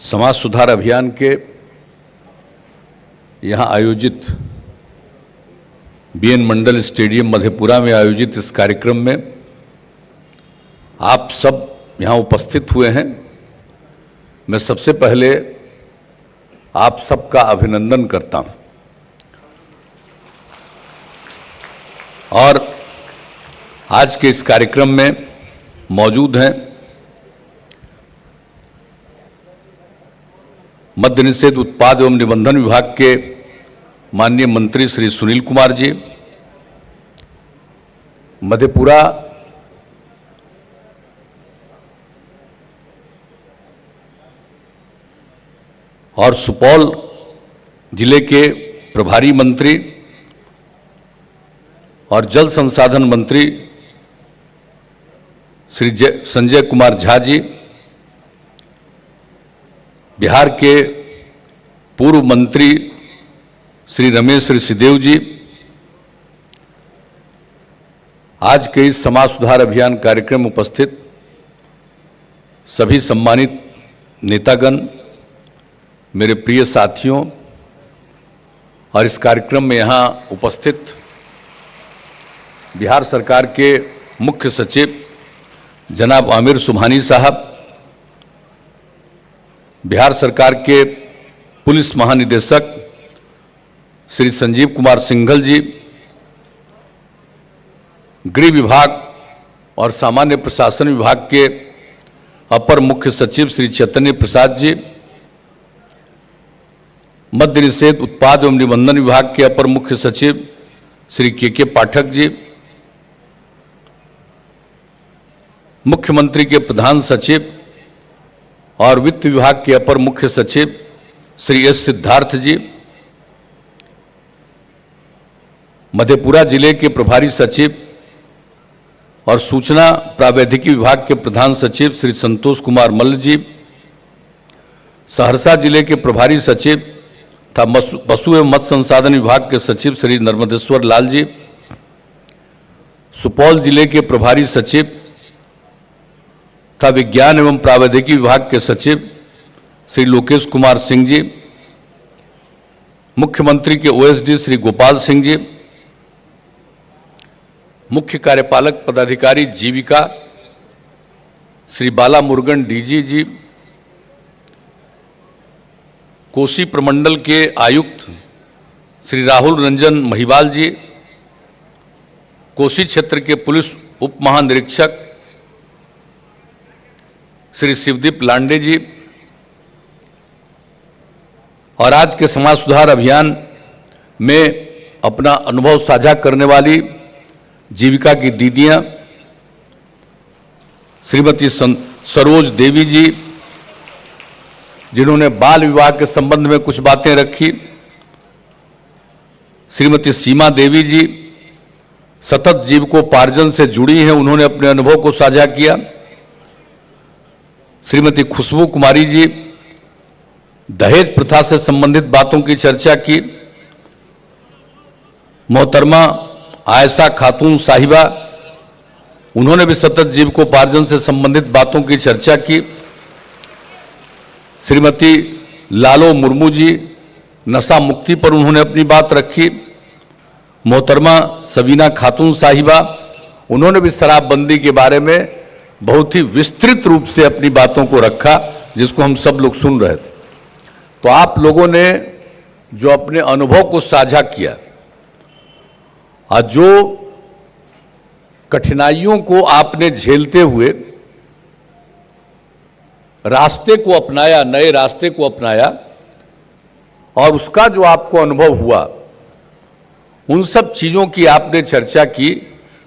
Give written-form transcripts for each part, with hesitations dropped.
समाज सुधार अभियान के यहाँ आयोजित बीएन मंडल स्टेडियम मधेपुरा में आयोजित इस कार्यक्रम में आप सब यहाँ उपस्थित हुए हैं। मैं सबसे पहले आप सबका अभिनंदन करता हूँ और आज के इस कार्यक्रम में मौजूद हैं मद्य निषेध उत्पाद एवं निबंधन विभाग के माननीय मंत्री श्री सुनील कुमार जी, मधेपुरा और सुपौल जिले के प्रभारी मंत्री और जल संसाधन मंत्री श्री संजय कुमार झा जी, बिहार के पूर्व मंत्री श्री रमेश ऋषिदेव जी, आज के इस समाज सुधार अभियान कार्यक्रम में उपस्थित सभी सम्मानित नेतागण, मेरे प्रिय साथियों और इस कार्यक्रम में यहाँ उपस्थित बिहार सरकार के मुख्य सचिव जनाब आमिर सुबहानी साहब, बिहार सरकार के पुलिस महानिदेशक श्री संजीव कुमार सिंघल जी, गृह विभाग और सामान्य प्रशासन विभाग के अपर मुख्य सचिव श्री चैतन्य प्रसाद जी, मद्य निषेध उत्पाद एवं निबंधन विभाग के अपर मुख्य सचिव श्री के पाठक जी, मुख्यमंत्री के प्रधान सचिव और वित्त विभाग के अपर मुख्य सचिव श्री एस सिद्धार्थ जी, मधेपुरा जिले के प्रभारी सचिव और सूचना प्रावैधिकी विभाग के प्रधान सचिव श्री संतोष कुमार मल्ल जी, सहरसा जिले के प्रभारी सचिव तथा पशु एवं मत्स्य संसाधन विभाग के सचिव श्री नर्मदेश्वर लाल जी, सुपौल जिले के प्रभारी सचिव तथा विज्ञान एवं प्रावैधिकी विभाग के सचिव श्री लोकेश कुमार सिंह जी, मुख्यमंत्री के ओएसडी श्री गोपाल सिंह जी, मुख्य कार्यपालक पदाधिकारी जीविका श्री बाला मुरुगन डीजी जी, कोसी प्रमंडल के आयुक्त श्री राहुल रंजन महिवाल जी, कोसी क्षेत्र के पुलिस उप महानिरीक्षक श्री शिवदीप लांडे जी और आज के समाज सुधार अभियान में अपना अनुभव साझा करने वाली जीविका की दीदियां श्रीमती सरोज देवी जी, जिन्होंने बाल विवाह के संबंध में कुछ बातें रखी, श्रीमती सीमा देवी जी सतत जीविकोपार्जन से जुड़ी हैं, उन्होंने अपने अनुभव को साझा किया, श्रीमती खुशबू कुमारी जी दहेज प्रथा से संबंधित बातों की चर्चा की, मोहतरमा आयशा खातून साहिबा, उन्होंने भी सतत जीविकोपार्जन से संबंधित बातों की चर्चा की, श्रीमती लालो मुर्मू जी नशा मुक्ति पर उन्होंने अपनी बात रखी, मोहतरमा सबीना खातून साहिबा, उन्होंने भी शराबबंदी के बारे में बहुत ही विस्तृत रूप से अपनी बातों को रखा, जिसको हम सब लोग सुन रहे थे। तो आप लोगों ने जो अपने अनुभव को साझा किया और जो कठिनाइयों को आपने झेलते हुए रास्ते को अपनाया, नए रास्ते को अपनाया और उसका जो आपको अनुभव हुआ, उन सब चीजों की आपने चर्चा की,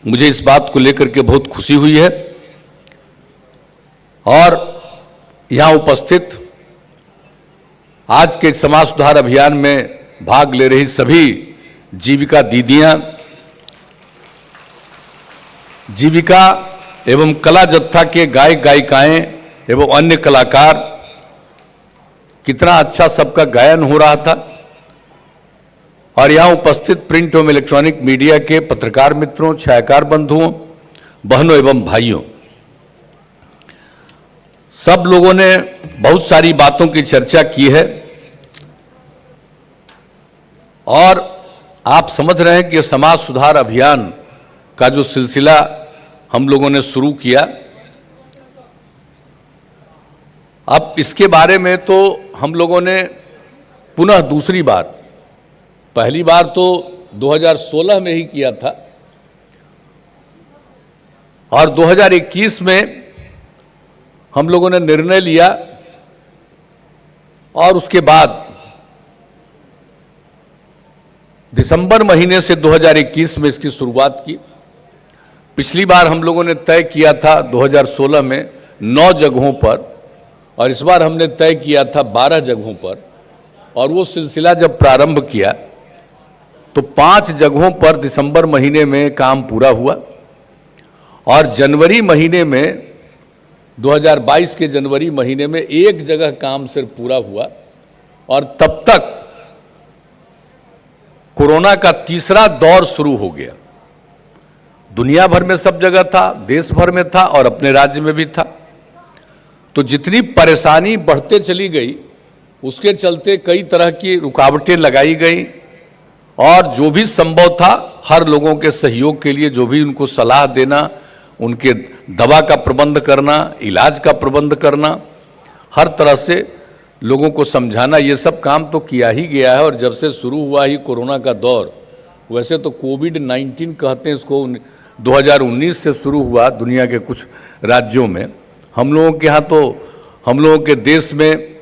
मुझे इस बात को लेकर के बहुत खुशी हुई है। और यहाँ उपस्थित आज के समाज सुधार अभियान में भाग ले रही सभी जीविका दीदियां, जीविका एवं कला जत्था के गायक गायिकाएं एवं अन्य कलाकार, कितना अच्छा सबका गायन हो रहा था। और यहाँ उपस्थित प्रिंट एवं इलेक्ट्रॉनिक मीडिया के पत्रकार मित्रों, छायाकार बंधुओं, बहनों एवं भाइयों, सब लोगों ने बहुत सारी बातों की चर्चा की है और आप समझ रहे हैं कि समाज सुधार अभियान का जो सिलसिला हम लोगों ने शुरू किया, अब इसके बारे में तो हम लोगों ने पुनः दूसरी बार, पहली बार तो 2016 में ही किया था और 2021 में हम लोगों ने निर्णय लिया और उसके बाद दिसंबर महीने से 2021 में इसकी शुरुआत की। पिछली बार हम लोगों ने तय किया था 2016 में 9 जगहों पर और इस बार हमने तय किया था 12 जगहों पर, और वो सिलसिला जब प्रारंभ किया तो 5 जगहों पर दिसंबर महीने में काम पूरा हुआ और जनवरी महीने में 2022 के जनवरी महीने में एक जगह काम सिर्फ पूरा हुआ और तब तक कोरोना का तीसरा दौर शुरू हो गया। दुनिया भर में सब जगह था, देश भर में था और अपने राज्य में भी था। तो जितनी परेशानी बढ़ते चली गई उसके चलते कई तरह की रुकावटें लगाई गई और जो भी संभव था हर लोगों के सहयोग के लिए जो भी उनको सलाह देना, उनके दवा का प्रबंध करना, इलाज का प्रबंध करना, हर तरह से लोगों को समझाना, ये सब काम तो किया ही गया है। और जब से शुरू हुआ ही कोरोना का दौर, वैसे तो कोविड-19 कहते हैं इसको, 2019 से शुरू हुआ दुनिया के कुछ राज्यों में। हम लोगों के यहाँ तो, हम लोगों के देश में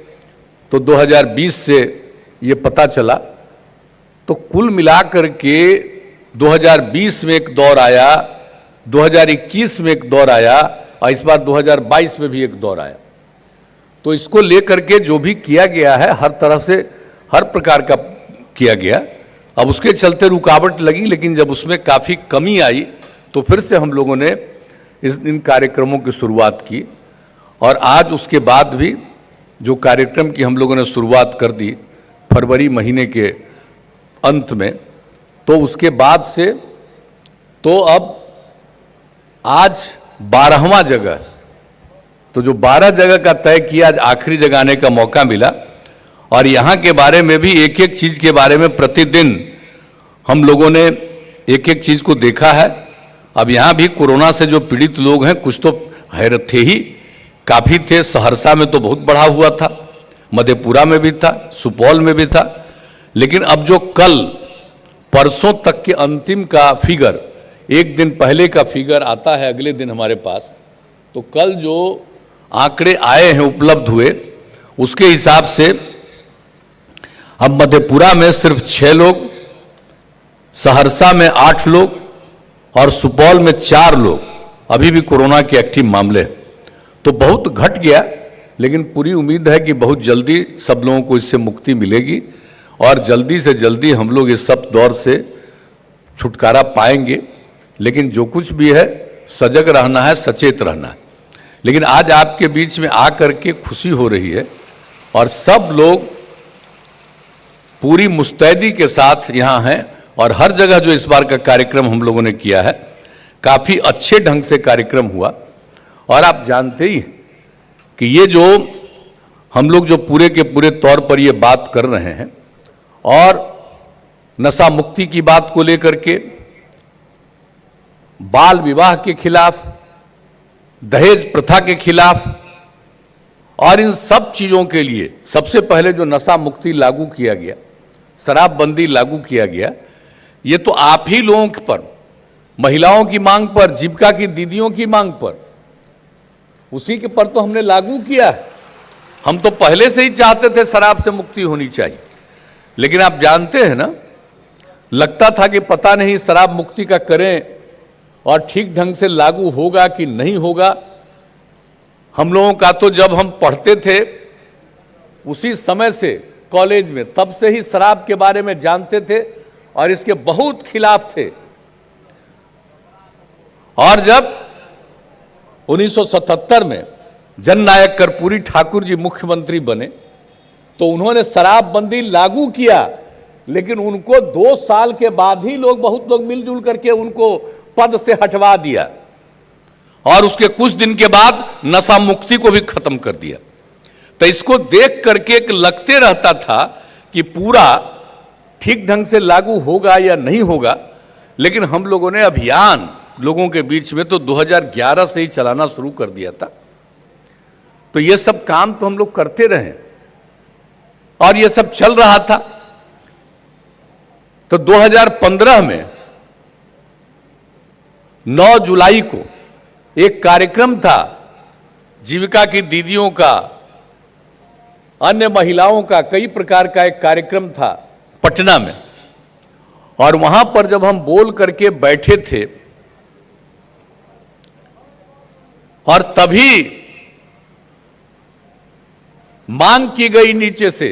तो 2020 से ये पता चला। तो कुल मिलाकर के 2020 में एक दौर आया, 2021 में एक दौर आया और इस बार 2022 में भी एक दौर आया। तो इसको लेकर के जो भी किया गया है हर तरह से, हर प्रकार का किया गया। अब उसके चलते रुकावट लगी, लेकिन जब उसमें काफ़ी कमी आई तो फिर से हम लोगों ने इन कार्यक्रमों की शुरुआत की और आज उसके बाद भी जो कार्यक्रम की हम लोगों ने शुरुआत कर दी फरवरी महीने के अंत में, तो उसके बाद से तो अब आज 12वां जगह, तो जो 12 जगह का तय किया, आज आखिरी जगह आने का मौका मिला और यहाँ के बारे में भी एक एक चीज़ के बारे में प्रतिदिन हम लोगों ने एक एक चीज़ को देखा है। अब यहाँ भी कोरोना से जो पीड़ित लोग हैं कुछ तो हैरत थे ही, काफ़ी थे। सहरसा में तो बहुत बढ़ा हुआ था, मधेपुरा में भी था, सुपौल में भी था, लेकिन अब जो कल परसों तक के अंतिम का फिगर, एक दिन पहले का फिगर आता है अगले दिन हमारे पास, तो कल जो आंकड़े आए हैं, उपलब्ध हुए, उसके हिसाब से अब मधेपुरा में सिर्फ 6 लोग, सहरसा में 8 लोग और सुपौल में 4 लोग अभी भी कोरोना के एक्टिव मामले हैं। तो बहुत घट गया, लेकिन पूरी उम्मीद है कि बहुत जल्दी सब लोगों को इससे मुक्ति मिलेगी और जल्दी से जल्दी हम लोग इस सब दौर से छुटकारा पाएंगे। लेकिन जो कुछ भी है सजग रहना है, सचेत रहना है। लेकिन आज आपके बीच में आकर के खुशी हो रही है और सब लोग पूरी मुस्तैदी के साथ यहाँ हैं और हर जगह जो इस बार का कार्यक्रम हम लोगों ने किया है काफ़ी अच्छे ढंग से कार्यक्रम हुआ। और आप जानते ही कि ये जो हम लोग जो पूरे के पूरे तौर पर ये बात कर रहे हैं और नशा मुक्ति की बात को लेकर के, बाल विवाह के खिलाफ, दहेज प्रथा के खिलाफ और इन सब चीज़ों के लिए सबसे पहले जो नशा मुक्ति लागू किया गया, शराबबंदी लागू किया गया, ये तो आप ही लोगों पर, महिलाओं की मांग पर, जीविका की दीदियों की मांग पर, उसी के पर तो हमने लागू किया है। हम तो पहले से ही चाहते थे शराब से मुक्ति होनी चाहिए, लेकिन आप जानते हैं ना, लगता था कि पता नहीं शराब मुक्ति का करें और ठीक ढंग से लागू होगा कि नहीं होगा। हम लोगों का तो जब हम पढ़ते थे उसी समय से कॉलेज में, तब से ही शराब के बारे में जानते थे और इसके बहुत खिलाफ थे। और जब 1977 में जननायक कर्पूरी ठाकुर जी मुख्यमंत्री बने तो उन्होंने शराबबंदी लागू किया, लेकिन उनको 2 साल के बाद ही बहुत लोग मिलजुल करके उनको पद से हटवा दिया। और उसके कुछ दिन के बाद नशा मुक्ति को भी खत्म कर दिया। तो इसको देख करके एक लगते रहता था कि पूरा ठीक ढंग से लागू होगा या नहीं होगा, लेकिन हम लोगों ने अभियान लोगों के बीच में तो 2011 से ही चलाना शुरू कर दिया था। तो ये सब काम तो हम लोग करते रहे और ये सब चल रहा था। तो 2015 में 9 जुलाई को एक कार्यक्रम था, जीविका की दीदियों का, अन्य महिलाओं का, कई प्रकार का एक कार्यक्रम था पटना में। और वहां पर जब हम बोल करके बैठे थे और तभी मांग की गई नीचे से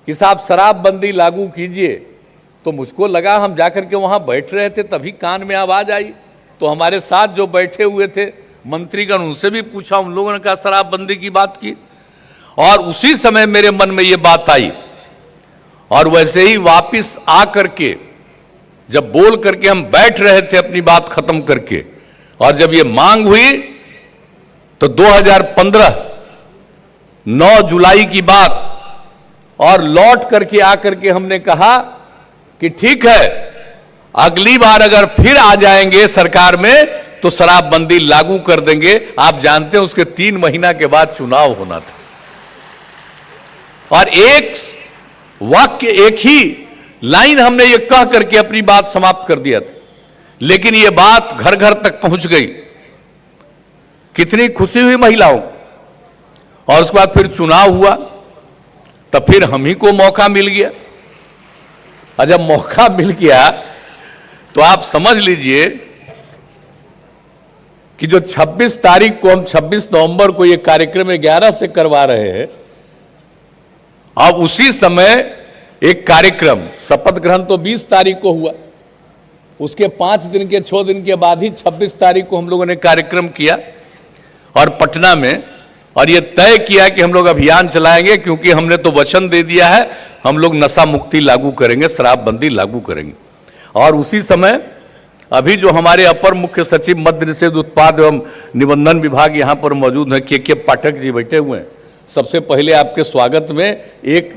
कि साहब शराबबंदी लागू कीजिए, तो मुझको लगा, हम जाकर के वहां बैठ रहे थे तभी कान में आवाज आई। तो हमारे साथ जो बैठे हुए थे मंत्रीगण, उनसे भी पूछा, उन लोगों ने कहा शराबबंदी की बात की। और उसी समय मेरे मन में ये बात आई और वैसे ही वापस आ करके जब बोल करके हम बैठ रहे थे अपनी बात खत्म करके, और जब ये मांग हुई तो 2015 9 जुलाई की बात, और लौट करके आकर के हमने कहा कि ठीक है, अगली बार अगर फिर आ जाएंगे सरकार में तो शराबबंदी लागू कर देंगे। आप जानते हैं उसके 3 महीना के बाद चुनाव होना था और एक वाक्य, एक ही लाइन हमने ये कह करके अपनी बात समाप्त कर दिया था, लेकिन ये बात घर घर तक पहुंच गई। कितनी खुशी हुई महिलाओं को। और उसके बाद फिर चुनाव हुआ, तब फिर हम ही को मौका मिल गया। और जब मौका मिल गया तो आप समझ लीजिए कि जो 26 तारीख को, हम 26 नवंबर को ये कार्यक्रम 11 से करवा रहे हैं, अब उसी समय एक कार्यक्रम, शपथ ग्रहण तो 20 तारीख को हुआ, उसके 5 दिन के 6 दिन के बाद ही 26 तारीख को हम लोगों ने कार्यक्रम किया और पटना में, और ये तय किया कि हम लोग अभियान चलाएंगे, क्योंकि हमने तो वचन दे दिया है हम लोग नशा मुक्ति लागू करेंगे, शराबबंदी लागू करेंगे। और उसी समय अभी जो हमारे अपर मुख्य सचिव मद्य निषेध उत्पाद एवं निबंधन विभाग यहाँ पर मौजूद हैं, के पाठक जी बैठे हुए हैं। सबसे पहले आपके स्वागत में 1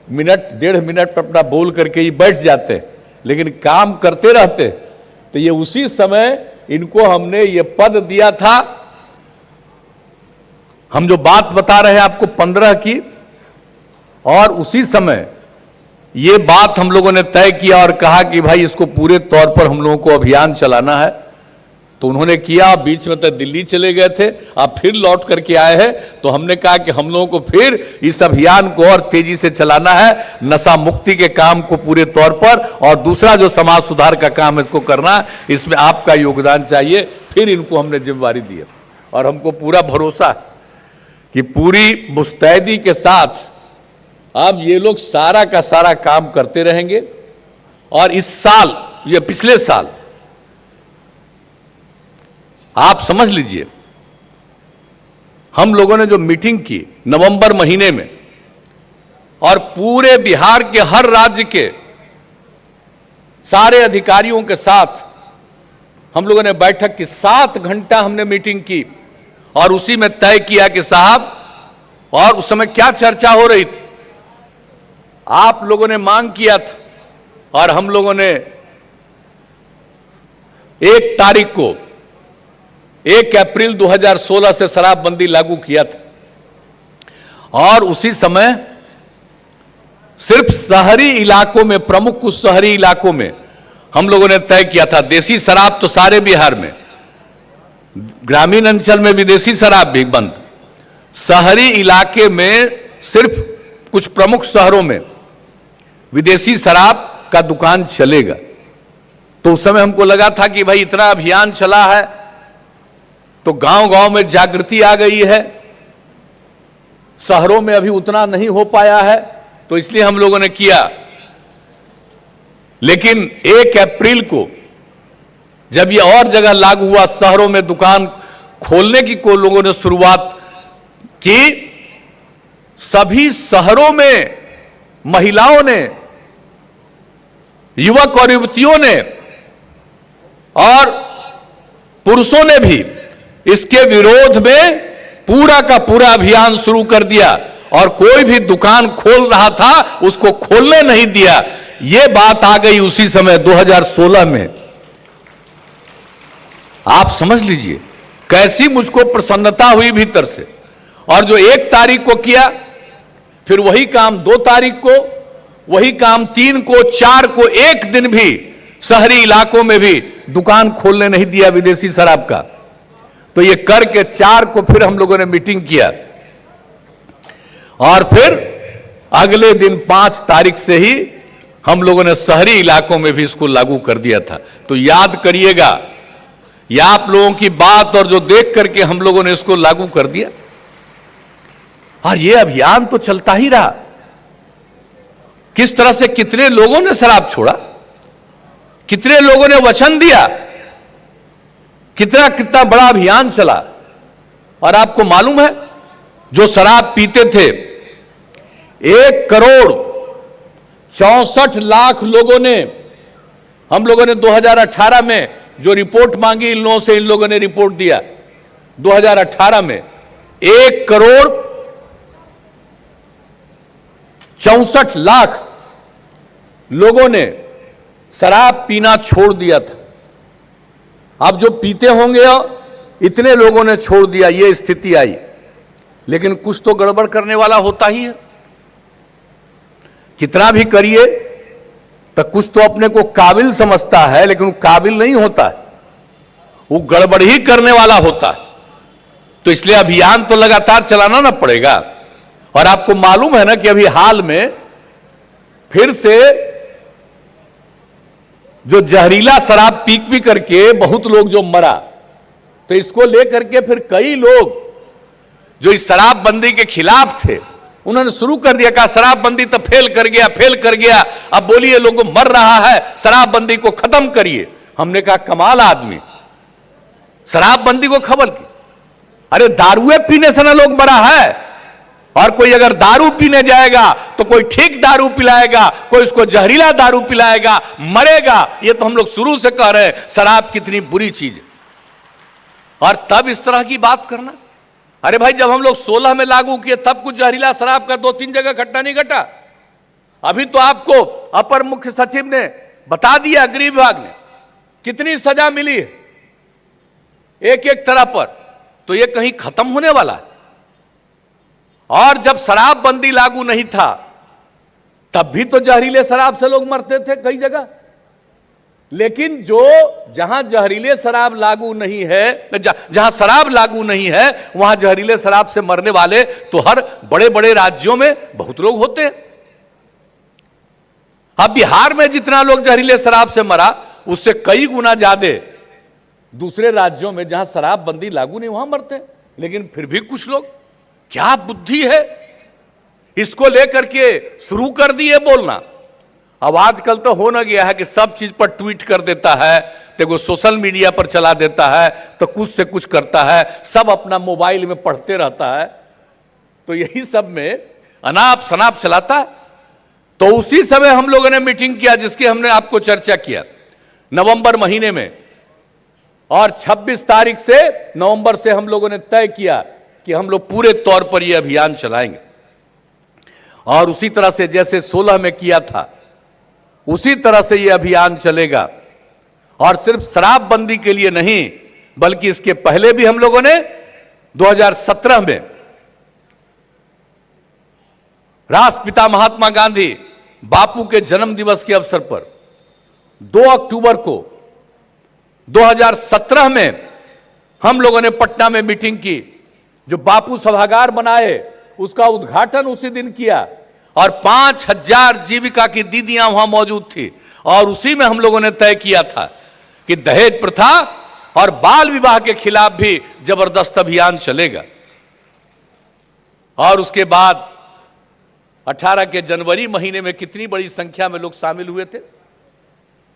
मिनट 1.5 मिनट अपना बोल करके ही बैठ जाते हैं, लेकिन काम करते रहते। तो ये उसी समय इनको हमने ये पद दिया था। हम जो बात बता रहे हैं आपको 15 की, और उसी समय ये बात हम लोगों ने तय किया और कहा कि भाई इसको पूरे तौर पर हम लोगों को अभियान चलाना है। तो उन्होंने किया, बीच में तो दिल्ली चले गए थे, अब फिर लौट करके आए हैं। तो हमने कहा कि हम लोगों को फिर इस अभियान को और तेजी से चलाना है, नशा मुक्ति के काम को पूरे तौर पर, और दूसरा जो समाज सुधार का काम है इसको करना है, इसमें आपका योगदान चाहिए। फिर इनको हमने जिम्मेवारी दी और हमको पूरा भरोसा कि पूरी मुस्तैदी के साथ अब ये लोग सारा का सारा काम करते रहेंगे। और इस साल, ये पिछले साल, आप समझ लीजिए, हम लोगों ने जो मीटिंग की नवंबर महीने में, और पूरे बिहार के हर राज्य के सारे अधिकारियों के साथ हम लोगों ने बैठक की, 7 घंटा हमने मीटिंग की, और उसी में तय किया कि साहब, और उस समय क्या चर्चा हो रही थी, आप लोगों ने मांग किया था और हम लोगों ने 1 तारीख को 1 अप्रैल 2016 से शराबबंदी लागू किया था। और उसी समय सिर्फ शहरी इलाकों में, प्रमुख कुछ शहरी इलाकों में हम लोगों ने तय किया था। देसी शराब तो सारे बिहार में, ग्रामीण अंचल में विदेशी शराब भी बंद, शहरी इलाके में सिर्फ कुछ प्रमुख शहरों में विदेशी शराब का दुकान चलेगा। तो उस समय हमको लगा था कि भाई इतना अभियान चला है तो गांव-गांव में जागृति आ गई है, शहरों में अभी उतना नहीं हो पाया है, तो इसलिए हम लोगों ने किया। लेकिन 1 अप्रैल को जब ये और जगह लागू हुआ, शहरों में दुकान खोलने की को लोगों ने शुरुआत की, सभी शहरों में महिलाओं ने, युवक और युवतियों ने और पुरुषों ने भी इसके विरोध में पूरा का पूरा अभियान शुरू कर दिया और कोई भी दुकान खोल रहा था उसको खोलने नहीं दिया। यह बात आ गई उसी समय 2016 में। आप समझ लीजिए कैसी मुझको प्रसन्नता हुई भीतर से। और जो 1 तारीख को किया, फिर वही काम 2 तारीख को, वही काम 3 को, 4 को, एक दिन भी शहरी इलाकों में भी दुकान खोलने नहीं दिया विदेशी शराब का। तो ये करके 4 को फिर हम लोगों ने मीटिंग किया और फिर अगले दिन 5 तारीख से ही हम लोगों ने शहरी इलाकों में भी इसको लागू कर दिया था। तो याद करिएगा, यह आप लोगों की बात और जो देख करके हम लोगों ने इसको लागू कर दिया और यह अभियान तो चलता ही रहा। किस तरह से कितने लोगों ने शराब छोड़ा, कितने लोगों ने वचन दिया, कितना कितना बड़ा अभियान चला। और आपको मालूम है जो शराब पीते थे 1,64,00,000 लोगों ने, हम लोगों ने 2018 में जो रिपोर्ट मांगी इन लोगों से, इन लोगों ने रिपोर्ट दिया 2018 में 1,64,00,000 लोगों ने शराब पीना छोड़ दिया था। अब जो पीते होंगे इतने लोगों ने छोड़ दिया, ये स्थिति आई। लेकिन कुछ तो गड़बड़ करने वाला होता ही है। कितना भी करिए तो कुछ तो अपने को काबिल समझता है, लेकिन वो काबिल नहीं होता है, वो गड़बड़ ही करने वाला होता है। तो इसलिए अभियान तो लगातार चलाना ना पड़ेगा। और आपको मालूम है ना कि अभी हाल में फिर से जो जहरीला शराब पी करके बहुत लोग जो मरा, तो इसको लेकर के फिर कई लोग जो इस शराबबंदी के खिलाफ थे उन्होंने शुरू कर दिया, कहा शराबबंदी तो फेल कर गया, अब बोलिए लोगों मर रहा है, शराबबंदी को खत्म करिए। हमने कहा कमाल आदमी, शराबबंदी को खबर की। अरे दारुए पीने से ना लोग मरा है, और कोई अगर दारू पीने जाएगा तो कोई ठीक दारू पिलाएगा, कोई उसको जहरीला दारू पिलाएगा, मरेगा। ये तो हम लोग शुरू से कह रहे हैं शराब कितनी बुरी चीज है, और तब इस तरह की बात करना। अरे भाई जब हम लोग 16 में लागू किए तब कुछ जहरीला शराब का 2-3 जगह घटना नहीं घटा। अभी तो आपको अपर मुख्य सचिव ने बता दिया, गृह विभाग ने कितनी सजा मिली है एक एक तरह पर। तो ये कहीं खत्म होने वाला है। और जब शराबबंदी लागू नहीं था तब भी तो जहरीले शराब से लोग मरते थे कई जगह। लेकिन जो जहां जहरीले शराब लागू नहीं है, जहां शराब लागू नहीं है, वहां जहरीले शराब से मरने वाले तो हर बड़े बड़े राज्यों में बहुत लोग होते हैं। अब बिहार में जितना लोग जहरीले शराब से मरा उससे कई गुना ज्यादा दूसरे राज्यों में जहां शराबबंदी लागू नहीं वहां मरते हैं। लेकिन फिर भी कुछ लोग, क्या बुद्धि है, इसको लेकर के शुरू कर दिए बोलना। अब आजकल तो हो ना गया है कि सब चीज पर ट्वीट कर देता है, तो सोशल मीडिया पर चला देता है, तो कुछ से कुछ करता है, सब अपना मोबाइल में पढ़ते रहता है, तो यही सब में अनाप शनाप चलाता है। तो उसी समय हम लोगों ने मीटिंग किया जिसकी हमने आपको चर्चा किया नवंबर महीने में, और 26 तारीख से नवंबर से हम लोगों ने तय किया कि हम लोग पूरे तौर पर यह अभियान चलाएंगे। और उसी तरह से जैसे 16 में किया था उसी तरह से यह अभियान चलेगा। और सिर्फ शराबबंदी के लिए नहीं, बल्कि इसके पहले भी हम लोगों ने 2017 में राष्ट्रपिता महात्मा गांधी बापू के जन्म दिवस के अवसर पर 2 अक्टूबर को 2017 में हम लोगों ने पटना में मीटिंग की। जो बापू सभागार बनाए उसका उद्घाटन उसी दिन किया, और 5,000 जीविका की दीदियां वहां मौजूद थी। और उसी में हम लोगों ने तय किया था कि दहेज प्रथा और बाल विवाह के खिलाफ भी जबरदस्त अभियान चलेगा। और उसके बाद 18 के जनवरी महीने में कितनी बड़ी संख्या में लोग शामिल हुए थे।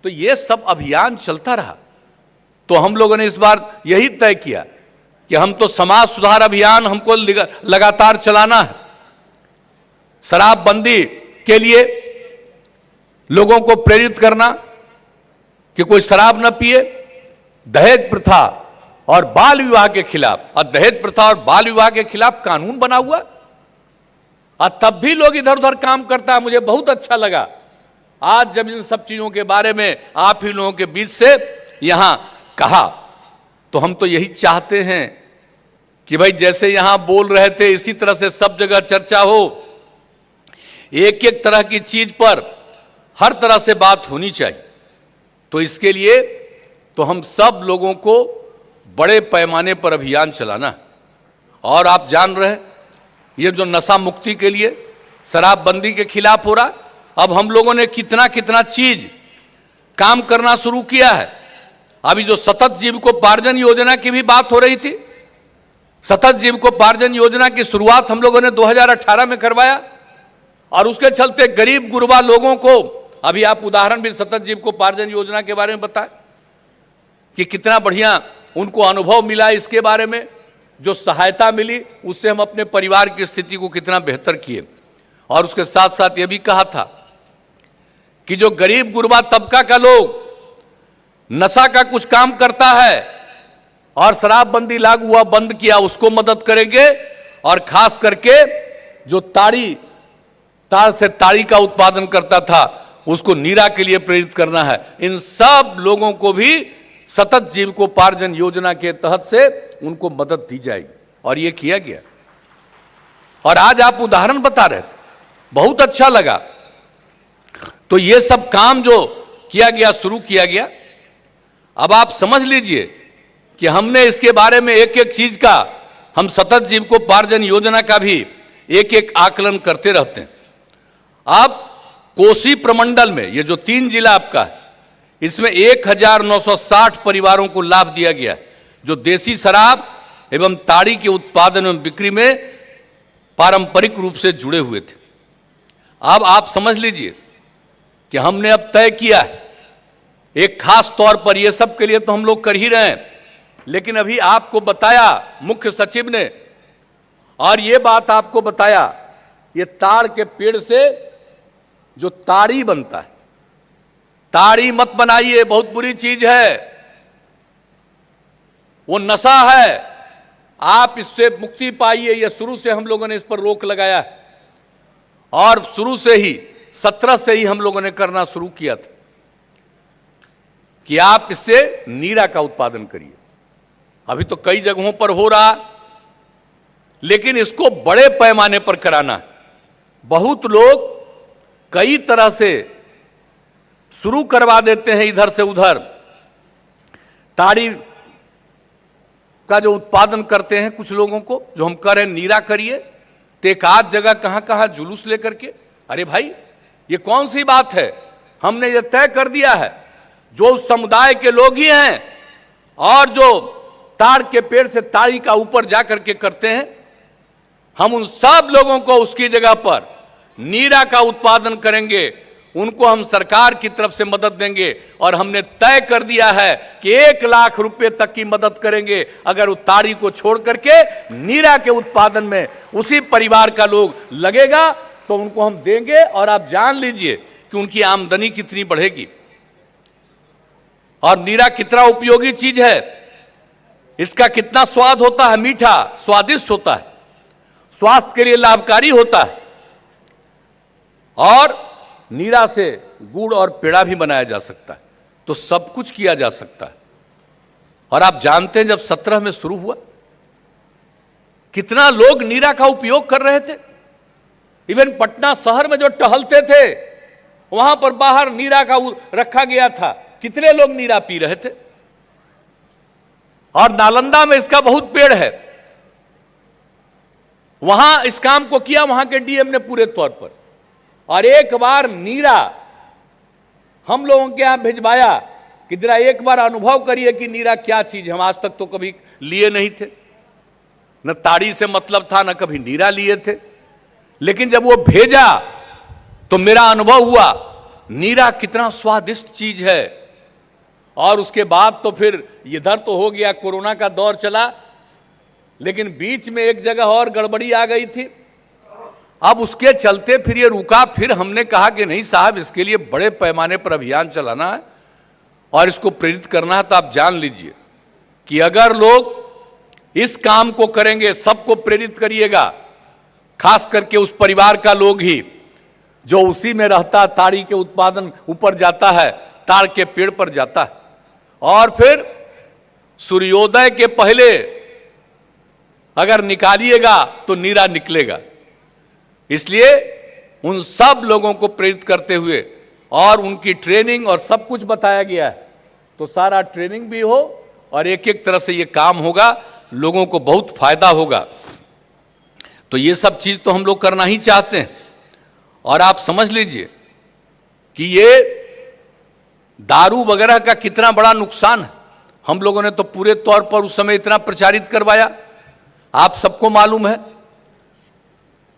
तो यह सब अभियान चलता रहा। तो हम लोगों ने इस बार यही तय किया कि हम तो समाज सुधार अभियान हमको लगातार चलाना है। शराबबंदी के लिए लोगों को प्रेरित करना कि कोई शराब न पिए, दहेज प्रथा और बाल विवाह के खिलाफ और दहेज प्रथा और बाल विवाह के खिलाफ कानून बना हुआ, और तब भी लोग इधर उधर काम करता है। मुझे बहुत अच्छा लगा आज जब इन सब चीजों के बारे में आप ही लोगों के बीच से यहां कहा, तो हम तो यही चाहते हैं कि भाई जैसे यहां बोल रहे थे इसी तरह से सब जगह चर्चा हो, एक एक तरह की चीज पर हर तरह से बात होनी चाहिए। तो इसके लिए तो हम सब लोगों को बड़े पैमाने पर अभियान चलाना। और आप जान रहे ये जो नशा मुक्ति के लिए शराबबंदी के खिलाफ हो रहा, अब हम लोगों ने कितना कितना चीज काम करना शुरू किया है। अभी जो सतत जीविकोपार्जन योजना की भी बात हो रही थी, सतत जीविकोपार्जन योजना की शुरुआत हम लोगों ने 2018 में करवाया, और उसके चलते गरीब गुरबा लोगों को, अभी आप उदाहरण भी सतत जीविकोपार्जन योजना के बारे में बताएं कि कितना बढ़िया उनको अनुभव मिला, इसके बारे में जो सहायता मिली उससे हम अपने परिवार की स्थिति को कितना बेहतर किए। और उसके साथ साथ यह भी कहा था कि जो गरीब गुरबा तबका का लोग नशा का कुछ काम करता है और शराबबंदी लागू हुआ बंद किया, उसको मदद करेंगे। और खास करके जो तार से ताड़ी का उत्पादन करता था उसको नीरा के लिए प्रेरित करना है। इन सब लोगों को भी सतत जीविकोपार्जन योजना के तहत से उनको मदद दी जाएगी, और ये किया गया। और आज आप उदाहरण बता रहे थे, बहुत अच्छा लगा। तो ये सब काम जो किया गया, शुरू किया गया, अब आप समझ लीजिए कि हमने इसके बारे में एक एक चीज का, हम सतत जीविकोपार्जन योजना का भी एक एक आकलन करते रहते हैं। अब कोसी प्रमंडल में ये जो 3 जिला आपका है, इसमें 1960 परिवारों को लाभ दिया गया, जो देसी शराब एवं ताड़ी के उत्पादन एवं बिक्री में पारंपरिक रूप से जुड़े हुए थे। अब आप समझ लीजिए कि हमने अब तय किया है, एक खास तौर पर ये सब के लिए तो हम लोग कर ही रहे हैं, लेकिन अभी आपको बताया मुख्य सचिव ने, और ये बात आपको बताया, ये ताड़ के पेड़ से जो ताड़ी बनता है, ताड़ी मत बनाइए, बहुत बुरी चीज है, वो नशा है, आप इससे मुक्ति पाइए। ये शुरू से हम लोगों ने इस पर रोक लगाया है, और शुरू से ही 17 से ही हम लोगों ने करना शुरू किया था कि आप इससे नीरा का उत्पादन करिए। अभी तो कई जगहों पर हो रहा, लेकिन इसको बड़े पैमाने पर कराना है। बहुत लोग कई तरह से शुरू करवा देते हैं इधर से उधर, ताड़ी का जो उत्पादन करते हैं कुछ लोगों को, जो हम कह रहे हैं नीरा करिए, तो एक आध जगह कहां कहां जुलूस लेकर के, अरे भाई ये कौन सी बात है, हमने ये तय कर दिया है जो उस समुदाय के लोग ही हैं और जो ताड़ के पेड़ से ताड़ी का ऊपर जाकर के करते हैं, हम उन सब लोगों को उसकी जगह पर नीरा का उत्पादन करेंगे, उनको हम सरकार की तरफ से मदद देंगे। और हमने तय कर दिया है कि 1 लाख रुपए तक की मदद करेंगे अगर उस ताड़ी को छोड़ करके नीरा के उत्पादन में उसी परिवार का लोग लगेगा, तो उनको हम देंगे। और आप जान लीजिए कि उनकी आमदनी कितनी बढ़ेगी। और नीरा कितना उपयोगी चीज है, इसका कितना स्वाद होता है, मीठा स्वादिष्ट होता है, स्वास्थ्य के लिए लाभकारी होता है। और नीरा से गुड़ और पेड़ा भी बनाया जा सकता है, तो सब कुछ किया जा सकता है। और आप जानते हैं जब 17 में शुरू हुआ, कितना लोग नीरा का उपयोग कर रहे थे। इवन पटना शहर में जो टहलते थे वहां पर बाहर नीरा का रखा गया था, कितने लोग नीरा पी रहे थे। और नालंदा में इसका बहुत पेड़ है, वहां इस काम को किया वहां के डीएम ने पूरे तौर पर। और एक बार नीरा हम लोगों के यहां भिजवाया कि जरा एक बार अनुभव करिए कि नीरा क्या चीज है। हम आज तक तो कभी लिए नहीं थे, न ताड़ी से मतलब था, न कभी नीरा लिए थे। लेकिन जब वो भेजा तो मेरा अनुभव हुआ नीरा कितना स्वादिष्ट चीज है। और उसके बाद तो फिर इधर तो हो गया, कोरोना का दौर चला, लेकिन बीच में एक जगह और गड़बड़ी आ गई थी। अब उसके चलते फिर ये रुका। फिर हमने कहा कि नहीं साहब, इसके लिए बड़े पैमाने पर अभियान चलाना है और इसको प्रेरित करना है। तो आप जान लीजिए कि अगर लोग इस काम को करेंगे, सबको प्रेरित करिएगा, खास करके उस परिवार का लोग ही जो उसी में रहता, ताड़ी के उत्पादन ऊपर जाता है, ताड़ के पेड़ पर जाता है, और फिर सूर्योदय के पहले अगर निकालिएगा तो नीरा निकलेगा। इसलिए उन सब लोगों को प्रेरित करते हुए और उनकी ट्रेनिंग और सब कुछ बताया गया है, तो सारा ट्रेनिंग भी हो और एक एक तरह से ये काम होगा, लोगों को बहुत फायदा होगा। तो ये सब चीज तो हम लोग करना ही चाहते हैं। और आप समझ लीजिए कि ये दारू वगैरह का कितना बड़ा नुकसान है। हम लोगों ने तो पूरे तौर पर उस समय इतना प्रचारित करवाया, आप सबको मालूम है।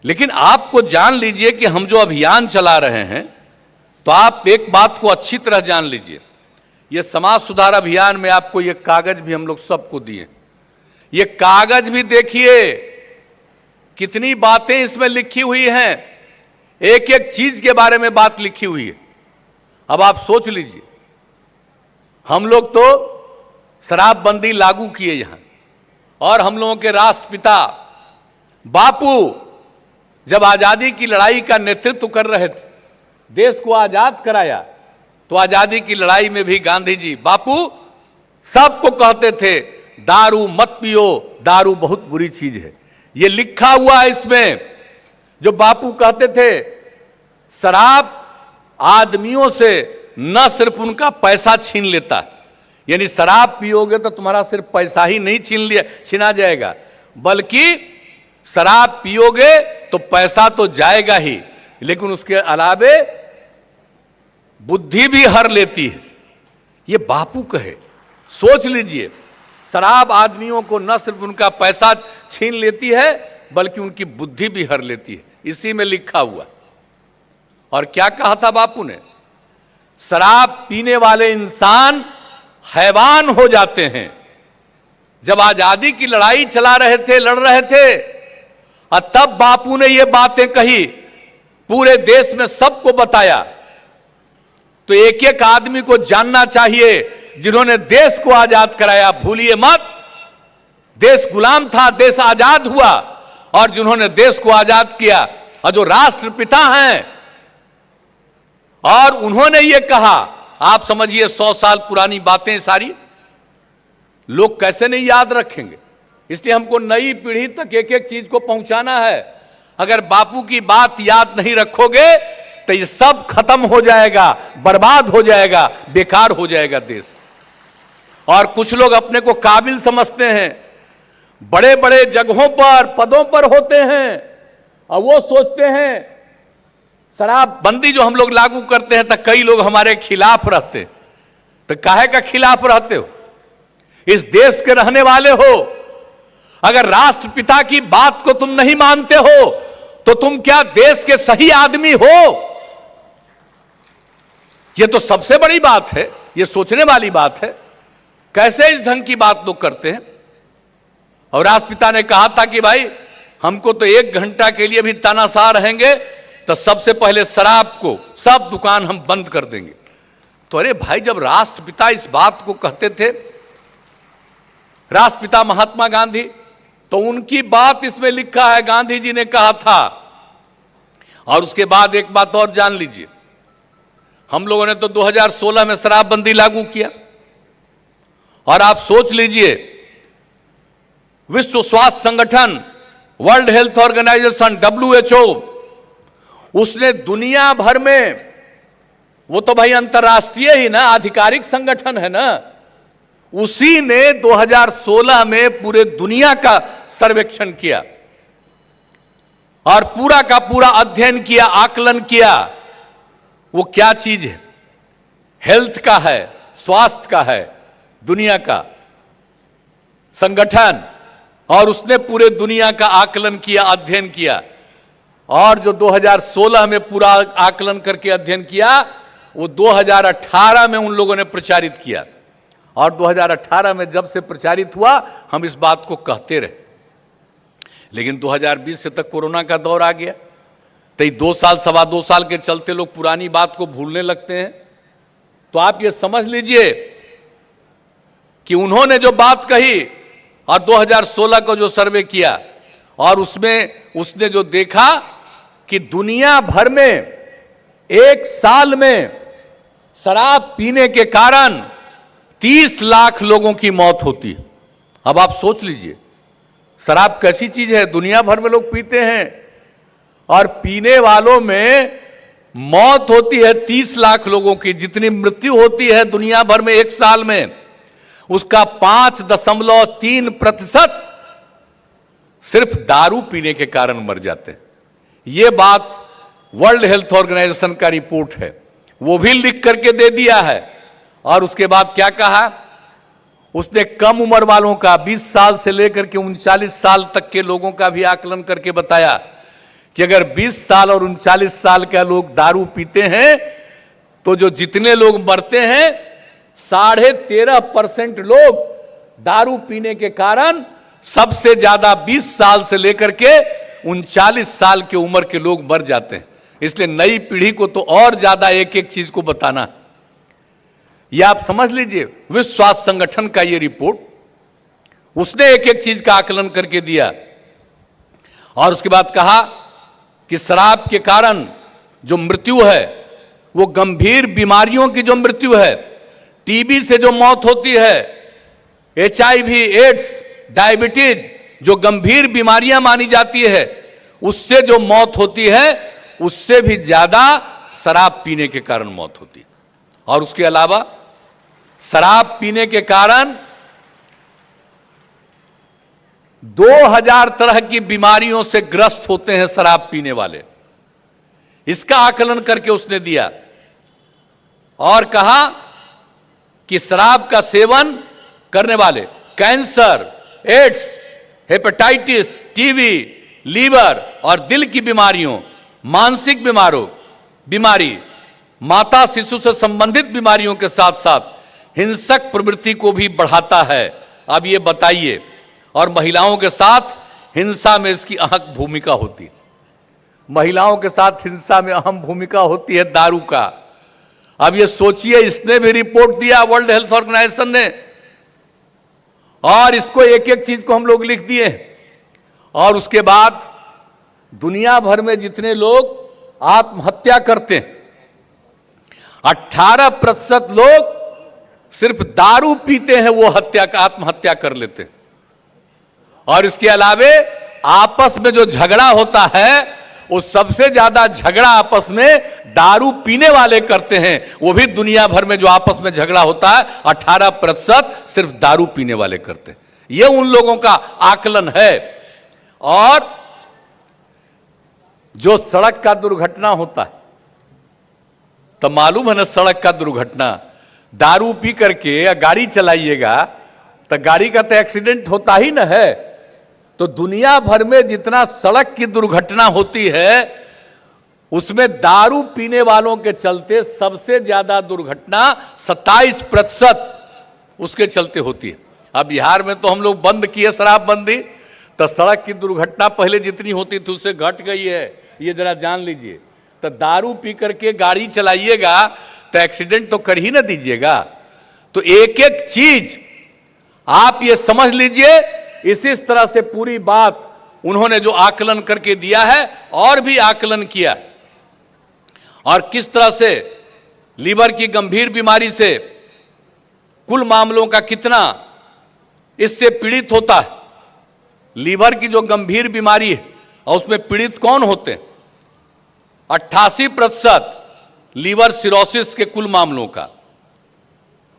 लेकिन आपको जान लीजिए कि हम जो अभियान चला रहे हैं, तो आप एक बात को अच्छी तरह जान लीजिए, ये समाज सुधार अभियान में आपको ये कागज भी हम लोग सबको दिए। ये कागज भी देखिए कितनी बातें इसमें लिखी हुई हैं, एक एक चीज के बारे में बात लिखी हुई है। अब आप सोच लीजिए, हम लोग तो शराबबंदी लागू किए यहां, और हम लोगों के राष्ट्रपिता बापू जब आजादी की लड़ाई का नेतृत्व कर रहे थे, देश को आजाद कराया, तो आजादी की लड़ाई में भी गांधी जी बापू सबको कहते थे दारू मत पियो, दारू बहुत बुरी चीज है। ये लिखा हुआ है इसमें, जो बापू कहते थे शराब आदमियों से न सिर्फ उनका पैसा छीन लेता है, यानी शराब पियोगे तो तुम्हारा सिर्फ पैसा ही नहीं छीना जाएगा, बल्कि शराब पियोगे तो पैसा तो जाएगा ही, लेकिन उसके अलावे बुद्धि भी हर लेती है। ये बापू कहे, सोच लीजिए, शराब आदमियों को न सिर्फ उनका पैसा छीन लेती है बल्कि उनकी बुद्धि भी हर लेती है, इसी में लिखा हुआ। और क्या कहा था बापू ने, शराब पीने वाले इंसान हैवान हो जाते हैं। जब आजादी की लड़ाई चला रहे थे, लड़ रहे थे, और तब बापू ने ये बातें कही, पूरे देश में सबको बताया। तो एक एक आदमी को जानना चाहिए, जिन्होंने देश को आजाद कराया, भूलिए मत, देश गुलाम था, देश आजाद हुआ, और जिन्होंने देश को आजाद किया और जो राष्ट्रपिता हैं, और उन्होंने ये कहा, आप समझिए 100 साल पुरानी बातें सारी लोग कैसे नहीं याद रखेंगे। इसलिए हमको नई पीढ़ी तक एक एक चीज को पहुंचाना है। अगर बापू की बात याद नहीं रखोगे तो ये सब खत्म हो जाएगा, बर्बाद हो जाएगा, बेकार हो जाएगा देश। और कुछ लोग अपने को काबिल समझते हैं, बड़े बड़े जगहों पर पदों पर होते हैं, और वो सोचते हैं शराबबंदी जो हम लोग लागू करते हैं तो कई लोग हमारे खिलाफ रहते। तो काहे का खिलाफ रहते हो? इस देश के रहने वाले हो, अगर राष्ट्रपिता की बात को तुम नहीं मानते हो तो तुम क्या देश के सही आदमी हो? यह तो सबसे बड़ी बात है, यह सोचने वाली बात है। कैसे इस ढंग की बात लोग करते हैं? और राष्ट्रपिता ने कहा था कि भाई हमको तो 1 घंटा के लिए भी तानाशाह रहेंगे तो सबसे पहले शराब को सब दुकान हम बंद कर देंगे। तो अरे भाई, जब राष्ट्रपिता इस बात को कहते थे, राष्ट्रपिता महात्मा गांधी, तो उनकी बात इसमें लिखा है, गांधी जी ने कहा था। और उसके बाद एक बात और जान लीजिए, हम लोगों ने तो 2016 में शराबबंदी लागू किया, और आप सोच लीजिए विश्व स्वास्थ्य संगठन, वर्ल्ड हेल्थ ऑर्गेनाइजेशन, WHO, उसने दुनिया भर में, वो तो भाई अंतर्राष्ट्रीय ही ना, आधिकारिक संगठन है ना, उसी ने 2016 में पूरे दुनिया का सर्वेक्षण किया और पूरा का पूरा अध्ययन किया, आकलन किया। वो क्या चीज है? हेल्थ का है, स्वास्थ्य का है, दुनिया का संगठन, और उसने पूरे दुनिया का आकलन किया, अध्ययन किया। और जो 2016 में पूरा आकलन करके अध्ययन किया, वो 2018 में उन लोगों ने प्रचारित किया। और 2018 में जब से प्रचारित हुआ, हम इस बात को कहते रहे, लेकिन 2020 से तक कोरोना का दौर आ गया। तो 2 साल, 2.25 साल के चलते लोग पुरानी बात को भूलने लगते हैं। तो आप ये समझ लीजिए कि उन्होंने जो बात कही और 2016 को जो सर्वे किया और उसमें उसने जो देखा कि दुनिया भर में एक साल में शराब पीने के कारण 30 लाख लोगों की मौत होती है। अब आप सोच लीजिए, शराब कैसी चीज है, दुनिया भर में लोग पीते हैं और पीने वालों में मौत होती है 30 लाख लोगों की। जितनी मृत्यु होती है दुनिया भर में एक साल में, उसका 5.3% सिर्फ दारू पीने के कारण मर जाते हैं। यह बात वर्ल्ड हेल्थ ऑर्गेनाइजेशन का रिपोर्ट है, वो भी लिख करके दे दिया है। और उसके बाद क्या कहा उसने, कम उम्र वालों का 20 साल से लेकर के 39 साल तक के लोगों का भी आकलन करके बताया कि अगर 20 साल और 39 साल के लोग दारू पीते हैं तो जो जितने लोग मरते हैं 13.5% लोग दारू पीने के कारण, सबसे ज्यादा 20 साल से लेकर के 39 साल की उम्र के लोग मर जाते हैं। इसलिए नई पीढ़ी को तो और ज्यादा एक एक चीज को बताना। यह आप समझ लीजिए, विश्व स्वास्थ्य संगठन का यह रिपोर्ट, उसने एक एक चीज का आकलन करके दिया। और उसके बाद कहा कि शराब के कारण जो मृत्यु है वो गंभीर बीमारियों की जो मृत्यु है, टीबी से जो मौत होती है, HIV, एड्स, डायबिटीज जो गंभीर बीमारियां मानी जाती है, उससे जो मौत होती है उससे भी ज्यादा शराब पीने के कारण मौत होती है। और उसके अलावा शराब पीने के कारण 2000 तरह की बीमारियों से ग्रस्त होते हैं शराब पीने वाले। इसका आकलन करके उसने दिया और कहा कि शराब का सेवन करने वाले cancer, AIDS, hepatitis, TB, liver और दिल की बीमारियों, मानसिक बीमारी, माता शिशु से संबंधित बीमारियों के साथ साथ हिंसक प्रवृत्ति को भी बढ़ाता है। अब ये बताइए, और महिलाओं के साथ हिंसा में इसकी अहम भूमिका होती है। महिलाओं के साथ हिंसा में अहम भूमिका होती है दारू का। अब ये सोचिए, इसने भी रिपोर्ट दिया वर्ल्ड हेल्थ ऑर्गेनाइजेशन ने, और इसको एक एक चीज को हम लोग लिख दिए। और उसके बाद दुनिया भर में जितने लोग आत्महत्या करते हैं, 18% लोग सिर्फ दारू पीते हैं, वो आत्महत्या कर लेते हैं। और इसके अलावे आपस में जो झगड़ा होता है, वो सबसे ज्यादा झगड़ा आपस में दारू पीने वाले करते हैं। वो भी दुनिया भर में जो आपस में झगड़ा होता है 18% सिर्फ दारू पीने वाले करते हैं। ये उन लोगों का आकलन है। और जो सड़क का दुर्घटना होता है, तो मालूम है ना, सड़क का दुर्घटना, दारू पी करके या गाड़ी चलाइएगा तो गाड़ी का तो एक्सीडेंट होता ही ना है। तो दुनिया भर में जितना सड़क की दुर्घटना होती है, उसमें दारू पीने वालों के चलते सबसे ज्यादा दुर्घटना 27% उसके चलते होती है। अब बिहार में तो हम लोग बंद किए शराबबंदी, तो सड़क की दुर्घटना पहले जितनी होती थी उससे घट गई है, ये जरा जान लीजिए। तो दारू पी करके गाड़ी चलाइएगा तो एक्सीडेंट तो कर ही ना दीजिएगा। तो एक एक चीज आप ये समझ लीजिए। इसी तरह से पूरी बात उन्होंने जो आकलन करके दिया है, और भी आकलन किया, और किस तरह से लीवर की गंभीर बीमारी से कुल मामलों का कितना इससे पीड़ित होता है। लीवर की जो गंभीर बीमारी है और उसमें पीड़ित कौन होते हैं, 88% लीवर सिरोसिस के कुल मामलों का,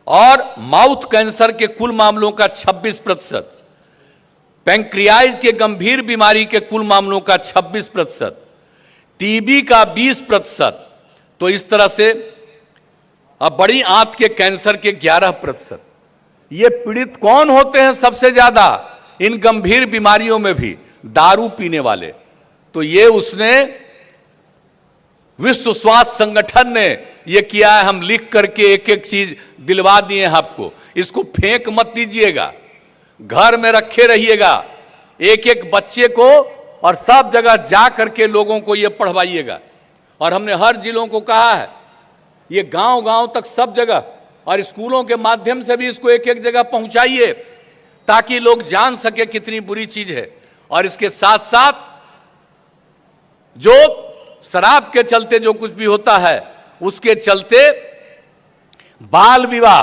और माउथ कैंसर के कुल मामलों का 26%, पैंक्रियाज के गंभीर बीमारी के कुल मामलों का 26%, टीबी का 20%। तो इस तरह से अब बड़ी आंत के कैंसर के 11%। ये पीड़ित कौन होते हैं सबसे ज्यादा इन गंभीर बीमारियों में भी? दारू पीने वाले। तो ये उसने विश्व स्वास्थ्य संगठन ने ये किया है। हम लिख करके एक एक चीज दिलवा दिए हैं आपको। इसको फेंक मत दीजिएगा, घर में रखे रहिएगा, एक एक बच्चे को और सब जगह जा करके लोगों को ये पढ़वाइएगा। और हमने हर जिलों को कहा है, ये गांव गांव तक सब जगह और स्कूलों के माध्यम से भी इसको एक एक जगह पहुंचाइए ताकि लोग जान सके कितनी बुरी चीज है। और इसके साथ साथ जो शराब के चलते जो कुछ भी होता है, उसके चलते बाल विवाह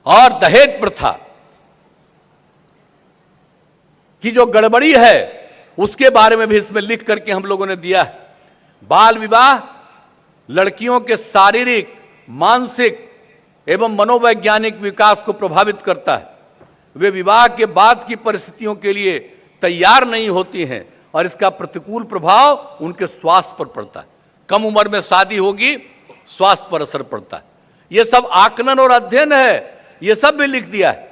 और दहेज प्रथा की जो गड़बड़ी है उसके बारे में भी इसमें लिख करके हम लोगों ने दिया है। बाल विवाह लड़कियों के शारीरिक, मानसिक एवं मनोवैज्ञानिक विकास को प्रभावित करता है। वे विवाह के बाद की परिस्थितियों के लिए तैयार नहीं होती हैं और इसका प्रतिकूल प्रभाव उनके स्वास्थ्य पर पड़ता है। कम उम्र में शादी होगी, स्वास्थ्य पर असर पड़ता है। यह सब आकलन और अध्ययन है, यह सब भी लिख दिया है।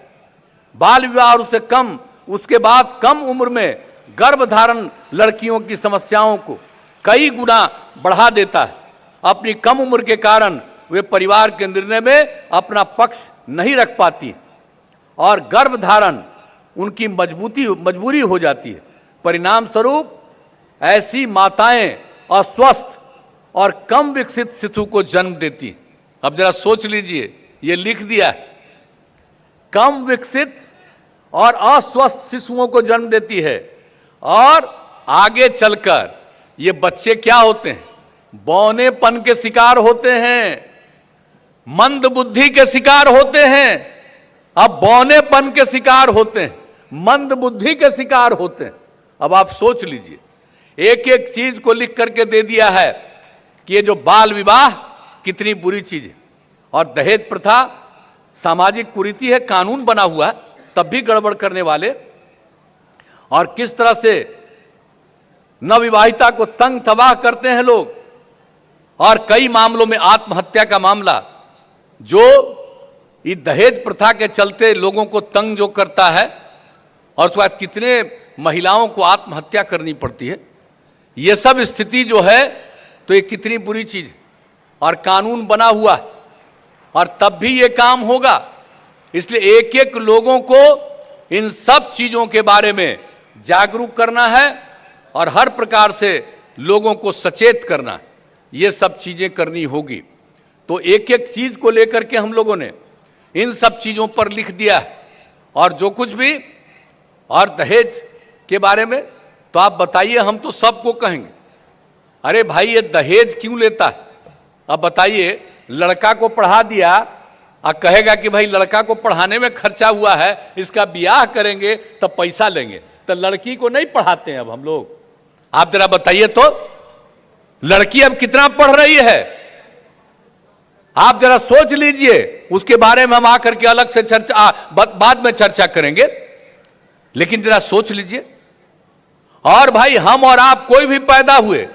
बाल विवाह और उससे कम, उसके बाद कम उम्र में गर्भधारण लड़कियों की समस्याओं को कई गुना बढ़ा देता है। अपनी कम उम्र के कारण वे परिवार के निर्णय में अपना पक्ष नहीं रख पाती और गर्भधारण उनकी मजबूरी हो जाती है। परिणाम स्वरूप ऐसी माताएं अस्वस्थ और कम विकसित शिशु को जन्म देती। अब जरा सोच लीजिए, ये लिख दिया है, कम विकसित और अस्वस्थ शिशुओं को जन्म देती है और आगे चलकर ये बच्चे क्या होते हैं? बौनेपन के शिकार होते हैं, मंद बुद्धि के शिकार होते हैं। अब बौनेपन के शिकार होते हैं, मंद बुद्धि के शिकार होते हैं। अब आप सोच लीजिए, एक एक चीज को लिख करके दे दिया है कि ये जो बाल विवाह कितनी बुरी चीज है। और दहेज प्रथा सामाजिक कुरीति है, कानून बना हुआ है तब भी गड़बड़ करने वाले, और किस तरह से नवविवाहिता को तंग तबाह करते हैं लोग। और कई मामलों में आत्महत्या का मामला जो ये दहेज प्रथा के चलते लोगों को तंग जो करता है, और उसके बाद कितने महिलाओं को आत्महत्या करनी पड़ती है। ये सब स्थिति जो है तो ये कितनी बुरी चीज, और कानून बना हुआ है और तब भी ये काम होगा। इसलिए एक एक लोगों को इन सब चीजों के बारे में जागरूक करना है और हर प्रकार से लोगों को सचेत करना है। ये सब चीजें करनी होगी। तो एक एक चीज को लेकर के हम लोगों ने इन सब चीजों पर लिख दिया है। और जो कुछ भी, और दहेज के बारे में तो आप बताइए, हम तो सबको कहेंगे अरे भाई ये दहेज क्यों लेता है? अब बताइए, लड़का को पढ़ा दिया और कहेगा कि भाई लड़का को पढ़ाने में खर्चा हुआ है, इसका ब्याह करेंगे तब पैसा लेंगे, तो लड़की को नहीं पढ़ाते हैं अब हम लोग। आप जरा बताइए तो, लड़की अब कितना पढ़ रही है? आप जरा सोच लीजिए। उसके बारे में हम आकर के अलग से चर्चा बाद में चर्चा करेंगे, लेकिन जरा सोच लीजिए। और भाई हम और आप कोई भी पैदा हुए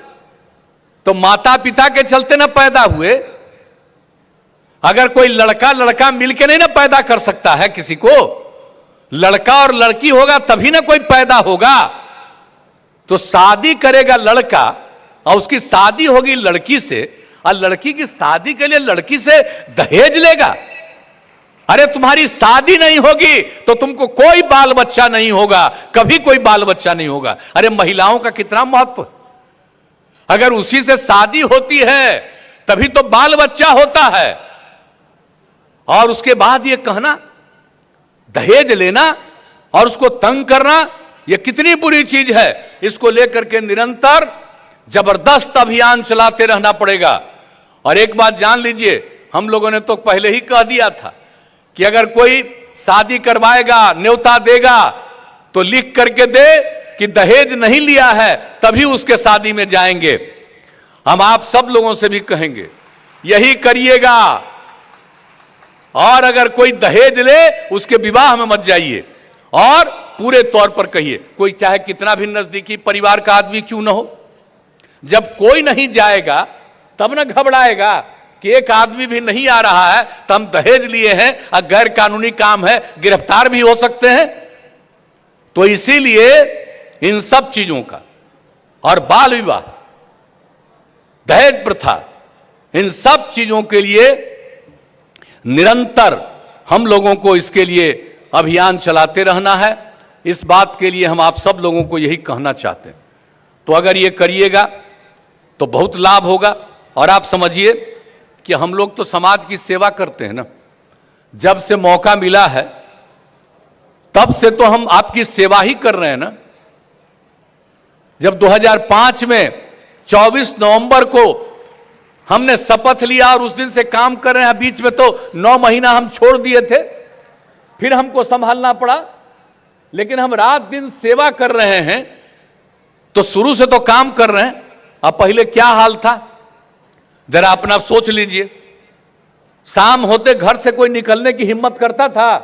तो माता पिता के चलते ना पैदा हुए। अगर कोई लड़का मिलके नहीं ना पैदा कर सकता है किसी को, लड़का और लड़की होगा तभी ना कोई पैदा होगा। तो शादी करेगा लड़का और उसकी शादी होगी लड़की से, और लड़की की शादी के लिए लड़की से दहेज लेगा। अरे तुम्हारी शादी नहीं होगी तो तुमको कोई बाल बच्चा नहीं होगा, कभी कोई बाल बच्चा नहीं होगा। अरे महिलाओं का कितना महत्व, अगर उसी से शादी होती है तभी तो बाल बच्चा होता है। और उसके बाद ये कहना, दहेज लेना और उसको तंग करना, यह कितनी बुरी चीज है। इसको लेकर के निरंतर जबरदस्त अभियान चलाते रहना पड़ेगा। और एक बात जान लीजिए, हम लोगों ने तो पहले ही कह दिया था कि अगर कोई शादी करवाएगा, न्योता देगा, तो लिख करके दे कि दहेज नहीं लिया है, तभी उसके शादी में जाएंगे। हम आप सब लोगों से भी कहेंगे यही करिएगा। और अगर कोई दहेज ले, उसके विवाह में मत जाइए और पूरे तौर पर कहिए, कोई चाहे कितना भी नजदीकी परिवार का आदमी क्यों ना हो। जब कोई नहीं जाएगा तब ना घबराएगा कि एक आदमी भी नहीं आ रहा है तो हम दहेज लिए हैं और गैर कानूनी काम है, गिरफ्तार भी हो सकते हैं। तो इसीलिए इन सब चीजों का, और बाल विवाह, दहेज प्रथा, इन सब चीजों के लिए निरंतर हम लोगों को इसके लिए अभियान चलाते रहना है। इस बात के लिए हम आप सब लोगों को यही कहना चाहते हैं। तो अगर ये करिएगा तो बहुत लाभ होगा। और आप समझिए कि हम लोग तो समाज की सेवा करते हैं ना, जब से मौका मिला है तब से तो हम आपकी सेवा ही कर रहे हैं ना। जब 2005 में 24 नवंबर को हमने शपथ लिया और उस दिन से काम कर रहे हैं, बीच में तो 9 महीना हम छोड़ दिए थे, फिर हमको संभालना पड़ा, लेकिन हम रात दिन सेवा कर रहे हैं, तो शुरू से तो काम कर रहे हैं। अब पहले क्या हाल था जरा अपना सोच लीजिए। शाम होते घर से कोई निकलने की हिम्मत करता था?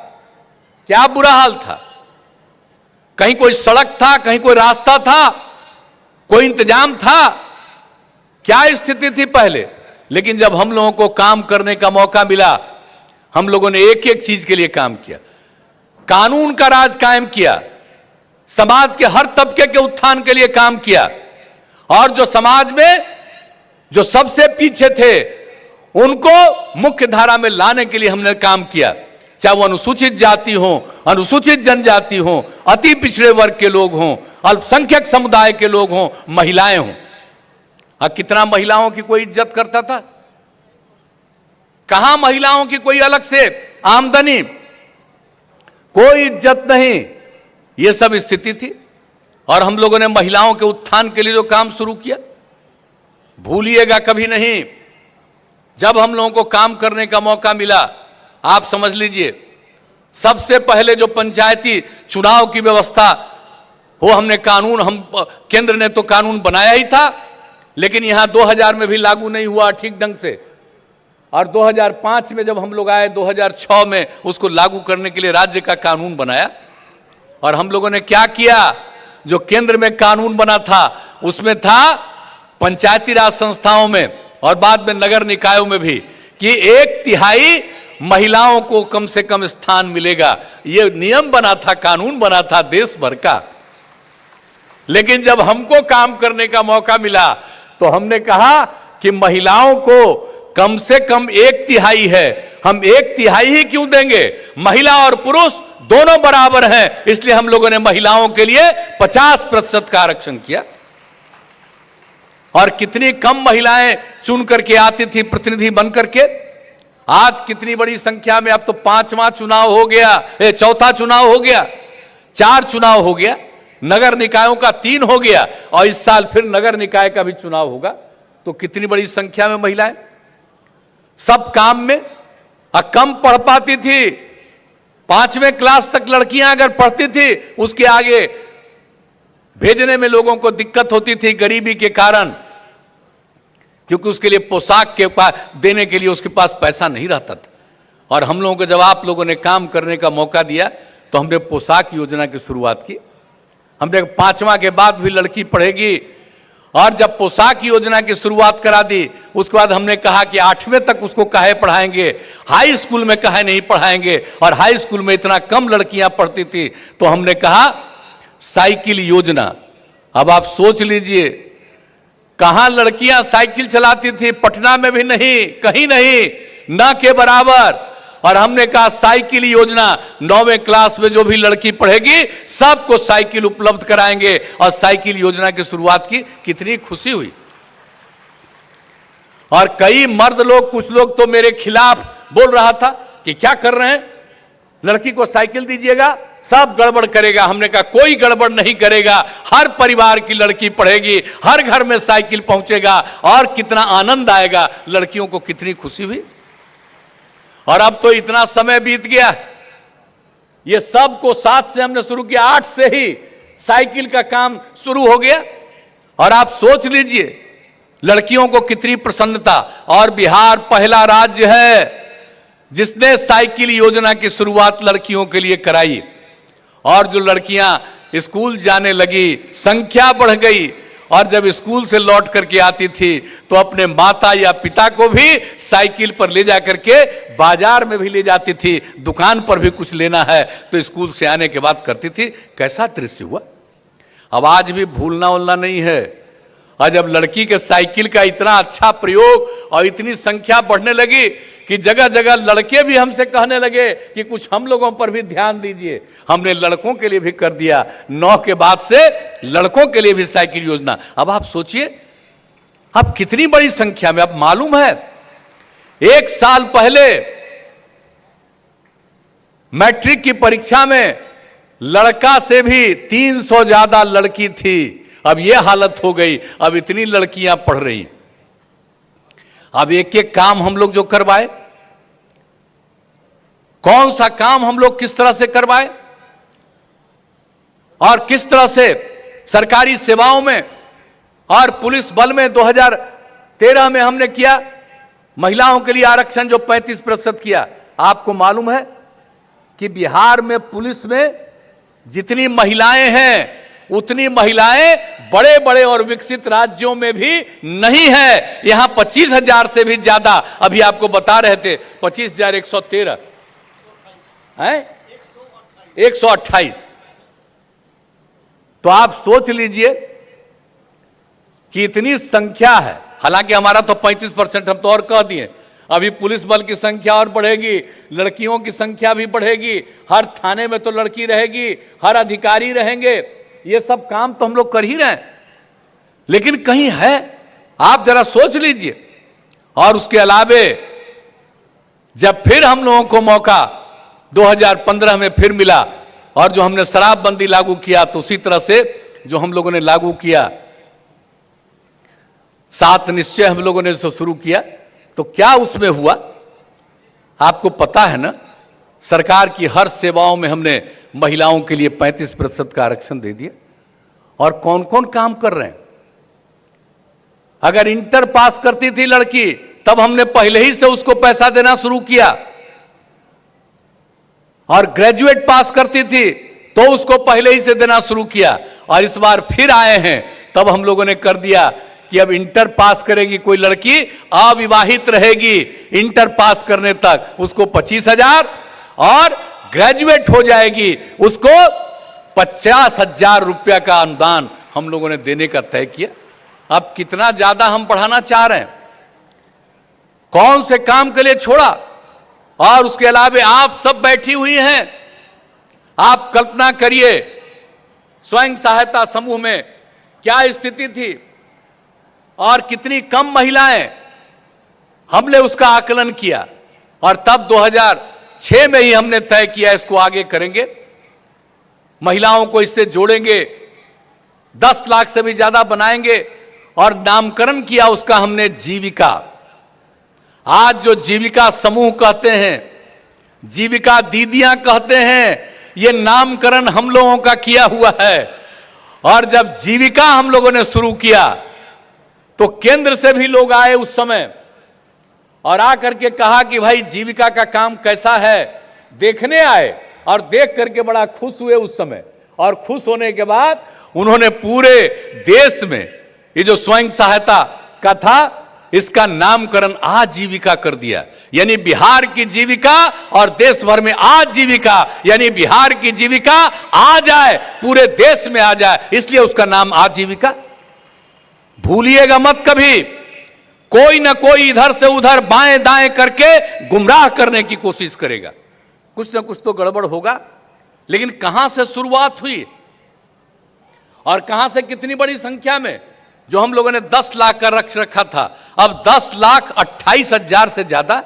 क्या बुरा हाल था। कहीं कोई सड़क था, कहीं कोई रास्ता था, कोई इंतजाम था? क्या स्थिति थी पहले। लेकिन जब हम लोगों को काम करने का मौका मिला, हम लोगों ने एक एक चीज के लिए काम किया, कानून का राज कायम किया, समाज के हर तबके के उत्थान के लिए काम किया, और जो समाज में जो सबसे पीछे थे उनको मुख्य धारा में लाने के लिए हमने काम किया, चाहे वो अनुसूचित जाति हो, अनुसूचित जनजाति हो, अति पिछड़े वर्ग के लोग हों, अल्पसंख्यक समुदाय के लोग हों, महिलाएं हों। कितना महिलाओं की कोई इज्जत करता था? कहां महिलाओं की कोई अलग से आमदनी, कोई इज्जत नहीं, यह सब स्थिति थी। और हम लोगों ने महिलाओं के उत्थान के लिए जो काम शुरू किया, भूलिएगा कभी नहीं। जब हम लोगों को काम करने का मौका मिला, आप समझ लीजिए, सबसे पहले जो पंचायती चुनाव की व्यवस्था, वो हमने कानून, हम केंद्र ने तो कानून बनाया ही था, लेकिन यहां 2000 में भी लागू नहीं हुआ ठीक ढंग से। और 2005 में जब हम लोग आए, 2006 में उसको लागू करने के लिए राज्य का कानून बनाया। और हम लोगों ने क्या किया, जो केंद्र में कानून बना था उसमें था पंचायती राज संस्थाओं में और बाद में नगर निकायों में भी कि 1/3 महिलाओं को कम से कम स्थान मिलेगा। यह नियम बना था, कानून बना था देश भर का। लेकिन जब हमको काम करने का मौका मिला तो हमने कहा कि महिलाओं को कम से कम 1/3 है, हम 1/3 ही क्यों देंगे, महिला और पुरुष दोनों बराबर हैं। इसलिए हम लोगों ने महिलाओं के लिए 50% का आरक्षण किया। और कितनी कम महिलाएं चुन करके आती थी प्रतिनिधि बन करके, आज कितनी बड़ी संख्या में। अब तो 5वां चुनाव हो गया, 4था चुनाव हो गया, 4 चुनाव हो गया, नगर निकायों का 3 हो गया, और इस साल फिर नगर निकाय का भी चुनाव होगा। तो कितनी बड़ी संख्या में महिलाएं सब काम में। कम पढ़ पाती थी, 5वें क्लास तक लड़कियां अगर पढ़ती थी, उसके आगे भेजने में लोगों को दिक्कत होती थी गरीबी के कारण, क्योंकि उसके लिए पोशाक के पास देने के लिए उसके पास पैसा नहीं रहता था। और हम लोगों को जब आप लोगों ने काम करने का मौका दिया तो हमने पोशाक योजना की शुरुआत की। हमने 5वां के बाद भी लड़की पढ़ेगी, और जब पोशाक योजना की शुरुआत करा दी, उसके बाद हमने कहा कि 8वें तक उसको काहे पढ़ाएंगे, हाई स्कूल में काहे नहीं पढ़ाएंगे। और हाई स्कूल में इतना कम लड़कियां पढ़ती थी, तो हमने कहा साइकिल योजना। अब आप सोच लीजिए, कहां लड़कियां साइकिल चलाती थी, पटना में भी नहीं, कहीं नहीं, ना के बराबर। और हमने कहा साइकिल योजना, 9वें क्लास में जो भी लड़की पढ़ेगी सबको साइकिल उपलब्ध कराएंगे। और साइकिल योजना की शुरुआत की, कितनी खुशी हुई। और कई मर्द लोग, कुछ लोग तो मेरे खिलाफ बोल रहा था कि क्या कर रहे हैं, लड़की को साइकिल दीजिएगा, सब गड़बड़ करेगा। हमने कहा कोई गड़बड़ नहीं करेगा, हर परिवार की लड़की पढ़ेगी, हर घर में साइकिल पहुंचेगा, और कितना आनंद आएगा, लड़कियों को कितनी खुशी हुई। और अब तो इतना समय बीत गया, ये सब को 7 से हमने शुरू किया, 8 से ही साइकिल का काम शुरू हो गया। और आप सोच लीजिए लड़कियों को कितनी प्रसन्नता। और बिहार पहला राज्य है जिसने साइकिल योजना की शुरुआत लड़कियों के लिए कराई। और जो लड़कियां स्कूल जाने लगी, संख्या बढ़ गई, और जब स्कूल से लौट करके आती थी तो अपने माता या पिता को भी साइकिल पर ले जा करके बाजार में भी ले जाती थी, दुकान पर भी कुछ लेना है तो स्कूल से आने के बाद करती थी। कैसा दृश्य हुआ। अब आज भी भूलना उलना नहीं है। और जब लड़की के साइकिल का इतना अच्छा प्रयोग और इतनी संख्या बढ़ने लगी कि जगह जगह लड़के भी हमसे कहने लगे कि कुछ हम लोगों पर भी ध्यान दीजिए। हमने लड़कों के लिए भी कर दिया, 9 के बाद से लड़कों के लिए भी साइकिल योजना। अब आप सोचिए, अब कितनी बड़ी संख्या में। अब मालूम है एक साल पहले मैट्रिक की परीक्षा में लड़का से भी 300 ज्यादा लड़की थी। अब यह हालत हो गई, अब इतनी लड़कियां पढ़ रही। अब एक एक काम हम लोग जो करवाए, कौन सा काम हम लोग किस तरह से करवाए और किस तरह से सरकारी सेवाओं में और पुलिस बल में 2013 में हमने किया। महिलाओं के लिए आरक्षण जो 35% किया। आपको मालूम है कि बिहार में पुलिस में जितनी महिलाएं हैं उतनी महिलाएं बड़े बड़े और विकसित राज्यों में भी नहीं है। यहां 25,000 से भी ज्यादा, अभी आपको बता रहे थे 25,113 है, 128। तो आप सोच लीजिए कि इतनी संख्या है। हालांकि हमारा तो 35% हम तो और कह दिए। अभी पुलिस बल की संख्या और बढ़ेगी, लड़कियों की संख्या भी बढ़ेगी, हर थाने में तो लड़की रहेगी, हर अधिकारी रहेंगे। ये सब काम तो हम लोग कर ही रहे हैं, लेकिन कहीं है, आप जरा सोच लीजिए। और उसके अलावे जब फिर हम लोगों को मौका 2015 में फिर मिला और जो हमने शराबबंदी लागू किया, तो उसी तरह से जो हम लोगों ने लागू किया, 7 निश्चय हम लोगों ने जो शुरू किया, तो क्या उसमें हुआ आपको पता है ना। सरकार की हर सेवाओं में हमने महिलाओं के लिए 35% का आरक्षण दे दिया। और कौन कौन काम कर रहे हैं। अगर इंटर पास करती थी लड़की, तब हमने पहले ही से उसको पैसा देना शुरू किया। और ग्रेजुएट पास करती थी तो उसको पहले ही से देना शुरू किया। और इस बार फिर आए हैं, तब हम लोगों ने कर दिया कि अब इंटर पास करेगी कोई लड़की, अविवाहित रहेगी, इंटर पास करने तक उसको 25,000, और ग्रेजुएट हो जाएगी उसको 50,000 रुपया का अनुदान हम लोगों ने देने का तय किया। अब कितना ज्यादा हम बढ़ाना चाह रहे हैं, कौन से काम के लिए छोड़ा। और उसके अलावा आप सब बैठी हुई हैं, आप कल्पना करिए स्वयं सहायता समूह में क्या स्थिति थी और कितनी कम महिलाएं। हमने उसका आकलन किया और तब 2006 में ही हमने तय किया इसको आगे करेंगे, महिलाओं को इससे जोड़ेंगे, 10 लाख से भी ज्यादा बनाएंगे। और नामकरण किया उसका हमने जीविका। आज जो जीविका समूह कहते हैं, जीविका दीदियां कहते हैं, ये नामकरण हम लोगों का किया हुआ है। और जब जीविका हम लोगों ने शुरू किया तो केंद्र से भी लोग आए उस समय और आकर के कहा कि भाई जीविका का काम कैसा है, देखने आए और देख करके बड़ा खुश हुए उस समय। और खुश होने के बाद उन्होंने पूरे देश में ये जो स्वयं सहायता का था, इसका नामकरण आजीविका कर दिया। यानी बिहार की जीविका और देश भर में आजीविका, यानी बिहार की जीविका आ जाए, पूरे देश में आ जाए, इसलिए उसका नाम आजीविका। भूलिएगा मत कभी, कोई ना कोई इधर से उधर बाएं दाएं करके गुमराह करने की कोशिश करेगा, कुछ ना कुछ तो गड़बड़ होगा। लेकिन कहां से शुरुआत हुई और कहां से कितनी बड़ी संख्या में, जो हम लोगों ने 10 लाख का रखा था, अब 10,28,000 से ज्यादा,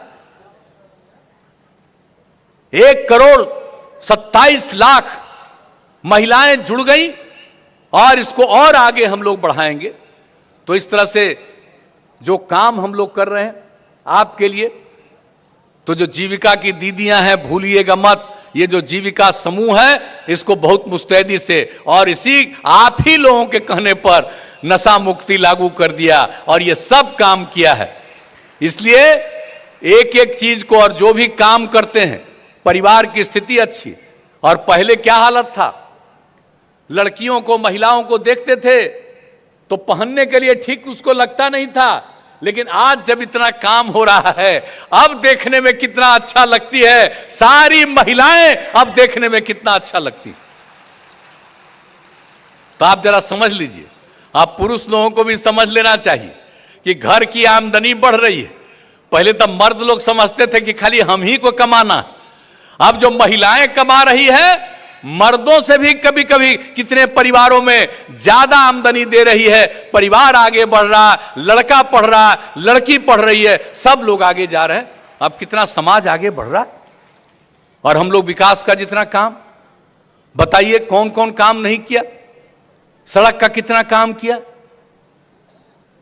1,27,00,000 महिलाएं जुड़ गई। और इसको और आगे हम लोग बढ़ाएंगे। तो इस तरह से जो काम हम लोग कर रहे हैं आपके लिए, तो जो जीविका की दीदियां हैं, भूलिएगा मत, ये जो जीविका समूह है इसको बहुत मुस्तैदी से, और इसी आप ही लोगों के कहने पर नशा मुक्ति लागू कर दिया और ये सब काम किया है। इसलिए एक एक चीज को, और जो भी काम करते हैं, परिवार की स्थिति अच्छी। और पहले क्या हालत था, लड़कियों को, महिलाओं को देखते थे तो पहनने के लिए ठीक उसको लगता नहीं था, लेकिन आज जब इतना काम हो रहा है, अब देखने में कितना अच्छा लगती है। सारी महिलाएं अब देखने में कितना अच्छा लगती। तो आप जरा समझ लीजिए, आप पुरुष लोगों को भी समझ लेना चाहिए कि घर की आमदनी बढ़ रही है। पहले तो मर्द लोग समझते थे कि खाली हम ही को कमाना, अब जो महिलाएं कमा रही है मर्दों से भी कभी कभी कितने परिवारों में ज्यादा आमदनी दे रही है। परिवार आगे बढ़ रहा, लड़का पढ़ रहा, लड़की पढ़ रही है, सब लोग आगे जा रहे हैं। अब कितना समाज आगे बढ़ रहा है। और हम लोग विकास का जितना काम, बताइए कौन कौन काम नहीं किया। सड़क का कितना काम किया,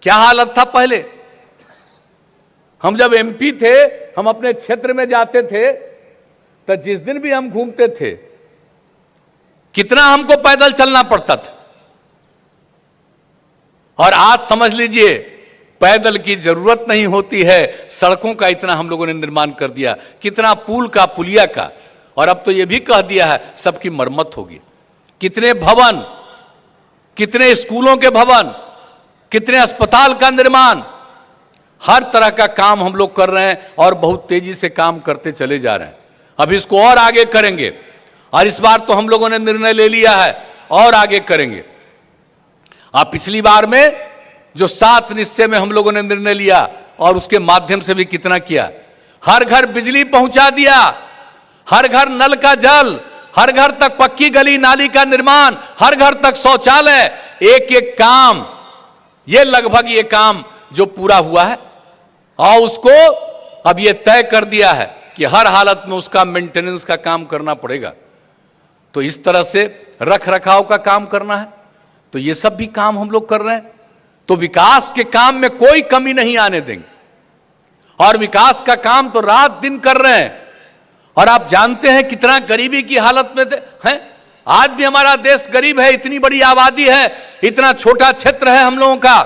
क्या हालत था पहले। हम जब एमपी थे, हम अपने क्षेत्र में जाते थे तो जिस दिन भी हम घूमते थे, कितना हमको पैदल चलना पड़ता था। और आज समझ लीजिए पैदल की जरूरत नहीं होती है, सड़कों का इतना हम लोगों ने निर्माण कर दिया, कितना पुल का, पुलिया का। और अब तो यह भी कह दिया है सबकी मरम्मत होगी। कितने भवन, कितने स्कूलों के भवन, कितने अस्पताल का निर्माण, हर तरह का काम हम लोग कर रहे हैं और बहुत तेजी से काम करते चले जा रहे हैं। अब इसको और आगे करेंगे। और इस बार तो हम लोगों ने निर्णय ले लिया है और आगे करेंगे। आप पिछली बार में जो 7 निश्चय में हम लोगों ने निर्णय लिया और उसके माध्यम से भी कितना किया। हर घर बिजली पहुंचा दिया, हर घर नल का जल, हर घर तक पक्की गली नाली का निर्माण, हर घर तक शौचालय, एक एक काम, ये लगभग ये काम जो पूरा हुआ है। और उसको अब ये तय कर दिया है कि हर हालत में उसका मेंटेनेंस का काम करना पड़ेगा। तो इस तरह से रख रखाव का काम करना है। तो ये सब भी काम हम लोग कर रहे हैं। तो विकास के काम में कोई कमी नहीं आने देंगे। और विकास का काम तो रात दिन कर रहे हैं। और आप जानते हैं कितना गरीबी की हालत में हैं। आज भी हमारा देश गरीब है, इतनी बड़ी आबादी है, इतना छोटा क्षेत्र है हम लोगों का,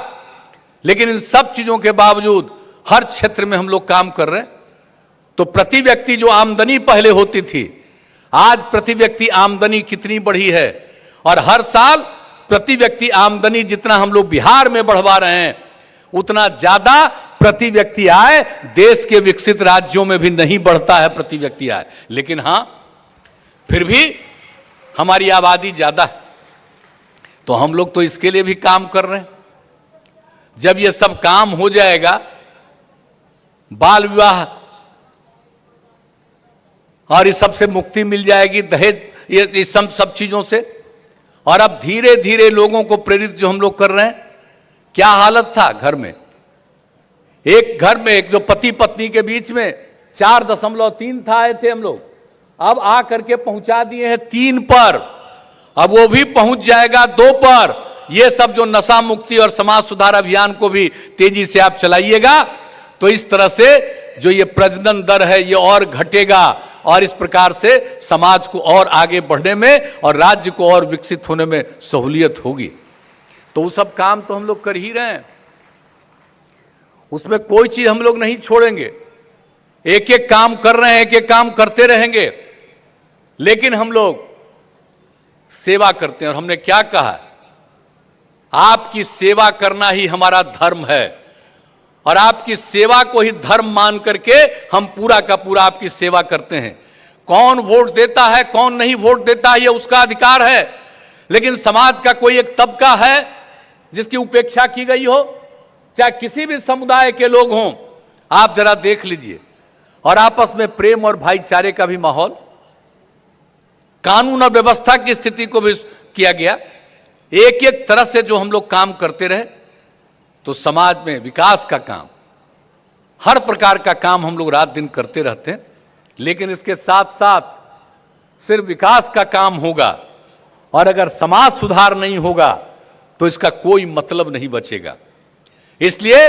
लेकिन इन सब चीजों के बावजूद हर क्षेत्र में हम लोग काम कर रहे हैं। तो प्रति व्यक्ति जो आमदनी पहले होती थी, आज प्रति व्यक्ति आमदनी कितनी बढ़ी है। और हर साल प्रति व्यक्ति आमदनी जितना हम लोग बिहार में बढ़वा रहे हैं, उतना ज्यादा प्रति व्यक्ति आय देश के विकसित राज्यों में भी नहीं बढ़ता है प्रति व्यक्ति आय। लेकिन हां, फिर भी हमारी आबादी ज्यादा है। तो हम लोग तो इसके लिए भी काम कर रहे हैं। जब ये सब काम हो जाएगा, बाल विवाह और इस सब से मुक्ति मिल जाएगी, दहेज, ये सब चीजों से। और अब धीरे धीरे लोगों को प्रेरित जो हम लोग कर रहे हैं। क्या हालत था घर में, एक घर में एक जो पति पत्नी के बीच में 4.3 था, आए थे हम लोग, अब आ करके पहुंचा दिए हैं 3 पर। अब वो भी पहुंच जाएगा 2 पर। ये सब जो नशा मुक्ति और समाज सुधार अभियान को भी तेजी से आप चलाइएगा, तो इस तरह से जो ये प्रजनन दर है ये और घटेगा। और इस प्रकार से समाज को और आगे बढ़ने में और राज्य को और विकसित होने में सहूलियत होगी। तो वो सब काम तो हम लोग कर ही रहे हैं, उसमें कोई चीज हम लोग नहीं छोड़ेंगे। एक एक काम कर रहे हैं, एक एक काम करते रहेंगे। लेकिन हम लोग सेवा करते हैं। और हमने क्या कहा, आपकी सेवा करना ही हमारा धर्म है। और आपकी सेवा को ही धर्म मान करके हम पूरा का पूरा आपकी सेवा करते हैं। कौन वोट देता है, कौन नहीं वोट देता है, ये उसका अधिकार है। लेकिन समाज का कोई एक तबका है जिसकी उपेक्षा की गई हो, चाहे किसी भी समुदाय के लोग हों, आप जरा देख लीजिए। और आपस में प्रेम और भाईचारे का भी माहौल, कानून और व्यवस्था की स्थिति को भी किया गया। एक एक तरह से जो हम लोग काम करते रहे, तो समाज में विकास का काम, हर प्रकार का काम हम लोग रात दिन करते रहते हैं। लेकिन इसके साथ साथ सिर्फ विकास का काम होगा और अगर समाज सुधार नहीं होगा तो इसका कोई मतलब नहीं बचेगा। इसलिए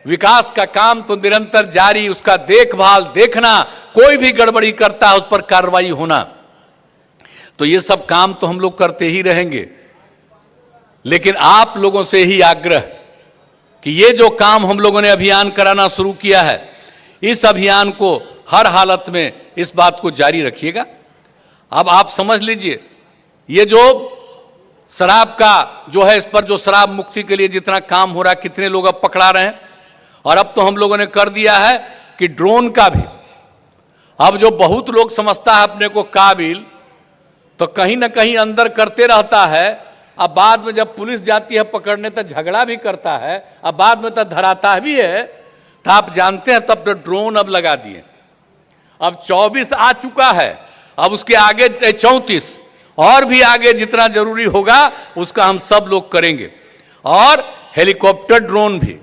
विकास का काम तो निरंतर जारी, उसका देखभाल, देखना, कोई भी गड़बड़ी करता है उस पर कार्रवाई होना, तो ये सब काम तो हम लोग करते ही रहेंगे। लेकिन आप लोगों से ही आग्रह कि ये जो काम हम लोगों ने अभियान कराना शुरू किया है, इस अभियान को हर हालत में इस बात को जारी रखिएगा। अब आप समझ लीजिए, ये जो शराब का जो है, इस पर जो शराब मुक्ति के लिए जितना काम हो रहा है, कितने लोग अब पकड़ा रहे हैं। और अब तो हम लोगों ने कर दिया है कि ड्रोन का भी, अब जो बहुत लोग समझता है अपने को काबिल, तो कहीं ना कहीं अंदर करते रहता है। अब बाद में जब पुलिस जाती है पकड़ने तो झगड़ा भी करता है, अब बाद में तो धराता भी है। तो आप जानते हैं तब तो ड्रोन अब लगा दिए। अब 24 आ चुका है, अब उसके आगे 34, और भी आगे जितना जरूरी होगा उसका हम सब लोग करेंगे। और हेलीकॉप्टर ड्रोन भी,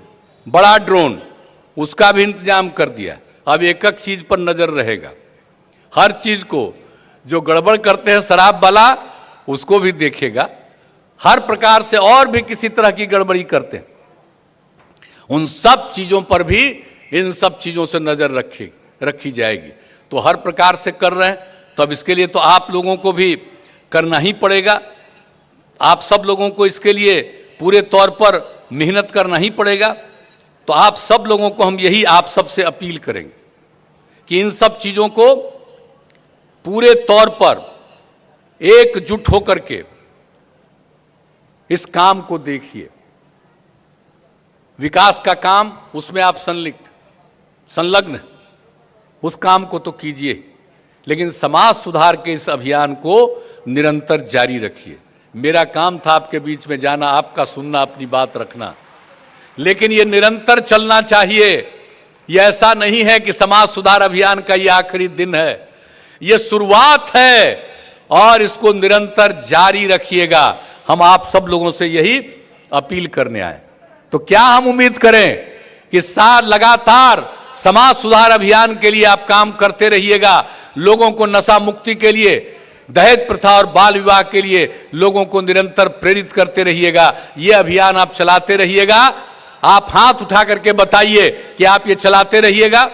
बड़ा ड्रोन, उसका भी इंतजाम कर दिया। अब एक एक चीज पर नजर रहेगा, हर चीज को, जो गड़बड़ करते हैं शराब वाला उसको भी देखेगा, हर प्रकार से और भी किसी तरह की गड़बड़ी करते हैं उन सब चीजों पर भी इन सब चीजों से नजर रखी जाएगी। तो हर प्रकार से कर रहे हैं, तो अब इसके लिए तो आप लोगों को भी करना ही पड़ेगा। आप सब लोगों को इसके लिए पूरे तौर पर मेहनत करना ही पड़ेगा। तो आप सब लोगों को हम यही आप सबसे अपील करेंगे कि इन सब चीजों को पूरे तौर पर एकजुट होकर के इस काम को देखिए। विकास का काम, उसमें आप संलग्न, उस काम को तो कीजिए, लेकिन समाज सुधार के इस अभियान को निरंतर जारी रखिए। मेरा काम था आपके बीच में जाना, आपका सुनना, अपनी बात रखना, लेकिन ये निरंतर चलना चाहिए। ये ऐसा नहीं है कि समाज सुधार अभियान का ये आखिरी दिन है, ये शुरुआत है और इसको निरंतर जारी रखिएगा। हम आप सब लोगों से यही अपील करने आए। तो क्या हम उम्मीद करें कि लगातार समाज सुधार अभियान के लिए आप काम करते रहिएगा, लोगों को नशा मुक्ति के लिए, दहेज प्रथा और बाल विवाह के लिए लोगों को निरंतर प्रेरित करते रहिएगा। ये अभियान आप चलाते रहिएगा। आप हाथ उठा करके बताइए कि आप ये चलाते रहिएगा।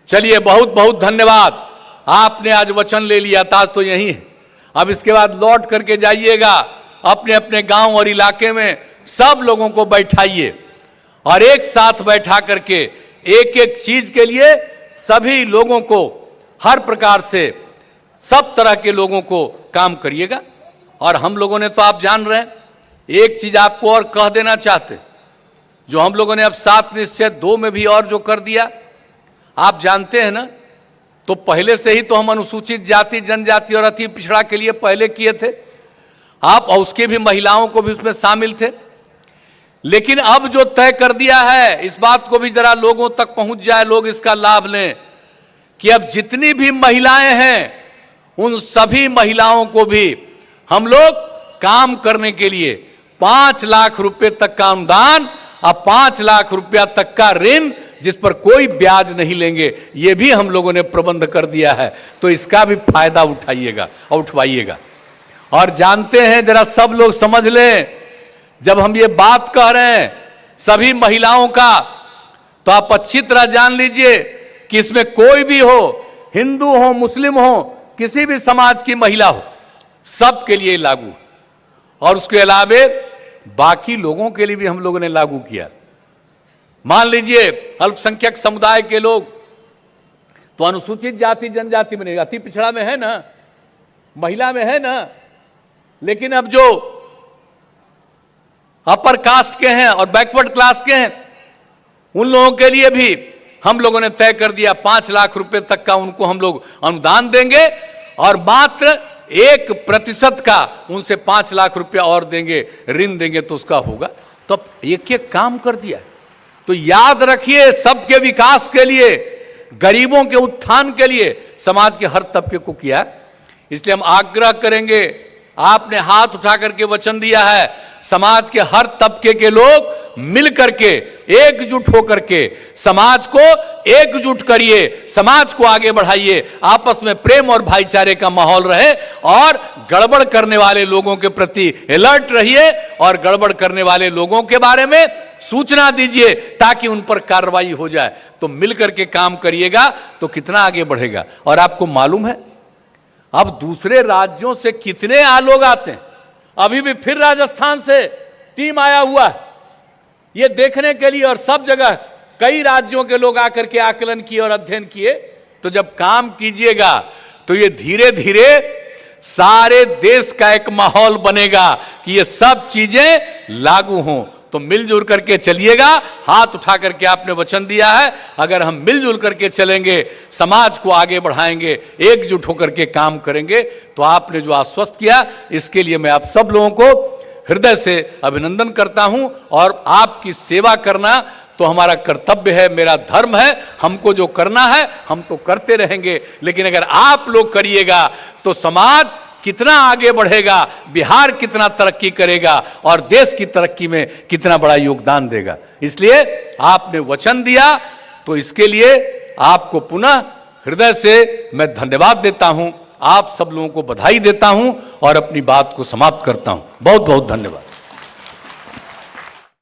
चलिए, बहुत बहुत धन्यवाद। आपने आज वचन ले लिया था, तो यही है। अब इसके बाद लौट करके जाइएगा अपने अपने गांव और इलाके में, सब लोगों को बैठाइए और एक साथ बैठा करके एक एक चीज के लिए सभी लोगों को, हर प्रकार से सब तरह के लोगों को काम करिएगा। और हम लोगों ने तो आप जान रहे हैं, एक चीज आपको और कह देना चाहते, जो हम लोगों ने अब 7 निश्चय 2 में भी और जो कर दिया, आप जानते हैं ना, तो पहले से ही तो हम अनुसूचित जाति, जनजाति और अति पिछड़ा के लिए पहले किए थे आप, और उसके भी महिलाओं को भी उसमें शामिल थे। लेकिन अब जो तय कर दिया है, इस बात को भी जरा लोगों तक पहुंच जाए, लोग इसका लाभ लें, कि अब जितनी भी महिलाएं हैं उन सभी महिलाओं को भी हम लोग काम करने के लिए 5 लाख रुपए तक का अनुदान और 5 लाख रुपया तक का ऋण, जिस पर कोई ब्याज नहीं लेंगे, ये भी हम लोगों ने प्रबंध कर दिया है। तो इसका भी फायदा उठाइएगा और उठवाइएगा। और जानते हैं, जरा सब लोग समझ लें, जब हम ये बात कह रहे हैं सभी महिलाओं का, तो आप अच्छी तरह जान लीजिए कि इसमें कोई भी हो, हिंदू हो, मुस्लिम हो, किसी भी समाज की महिला हो, सबके लिए लागू। और उसके अलावे बाकी लोगों के लिए भी हम लोगों ने लागू किया। मान लीजिए अल्पसंख्यक समुदाय के लोग, तो अनुसूचित जाति जनजाति में नहीं, अति पिछड़ा में है ना, महिला में है ना, लेकिन अब जो अपर कास्ट के हैं और बैकवर्ड क्लास के हैं, उन लोगों के लिए भी हम लोगों ने तय कर दिया 5 लाख रुपए तक का उनको हम लोग अनुदान देंगे, और मात्र 1% का उनसे 5 लाख रुपया और देंगे, ऋण देंगे, तो उसका होगा। तो अब एक एक काम कर दिया। तो याद रखिए, सबके विकास के लिए, गरीबों के उत्थान के लिए समाज के हर तबके को किया। इसलिए हम आग्रह करेंगे, आपने हाथ उठा करके वचन दिया है, समाज के हर तबके के लोग मिल करके, एकजुट होकर के समाज को एकजुट करिए, समाज को आगे बढ़ाइए, आपस में प्रेम और भाईचारे का माहौल रहे, और गड़बड़ करने वाले लोगों के प्रति अलर्ट रहिए और गड़बड़ करने वाले लोगों के बारे में सूचना दीजिए ताकि उन पर कार्रवाई हो जाए। तो मिलकर के काम करिएगा तो कितना आगे बढ़ेगा। और आपको मालूम है, अब दूसरे राज्यों से कितने लोग आते हैं। अभी भी फिर राजस्थान से टीम आया हुआ है ये देखने के लिए, और सब जगह कई राज्यों के लोग आकर के आकलन किए और अध्ययन किए। तो जब काम कीजिएगा तो ये धीरे धीरे सारे देश का एक माहौल बनेगा कि ये सब चीजें लागू हों। तो मिलजुल करके चलिएगा, हाथ उठा करके आपने वचन दिया है, अगर हम मिलजुल करके चलेंगे, समाज को आगे बढ़ाएंगे, एकजुट होकर के काम करेंगे, तो आपने जो आश्वस्त किया, इसके लिए मैं आप सब लोगों को हृदय से अभिनंदन करता हूं। और आपकी सेवा करना तो तो हमारा कर्तव्य है, मेरा धर्म है, हमको जो करना है हम तो करते रहेंगे। लेकिन अगर आप लोग करिएगा तो समाज कितना आगे बढ़ेगा, बिहार कितना तरक्की करेगा और देश की तरक्की में कितना बड़ा योगदान देगा। इसलिए आपने वचन दिया तो इसके लिए आपको पुनः हृदय से मैं धन्यवाद देता हूं, आप सब लोगों को बधाई देता हूं और अपनी बात को समाप्त करता हूं। बहुत बहुत धन्यवाद।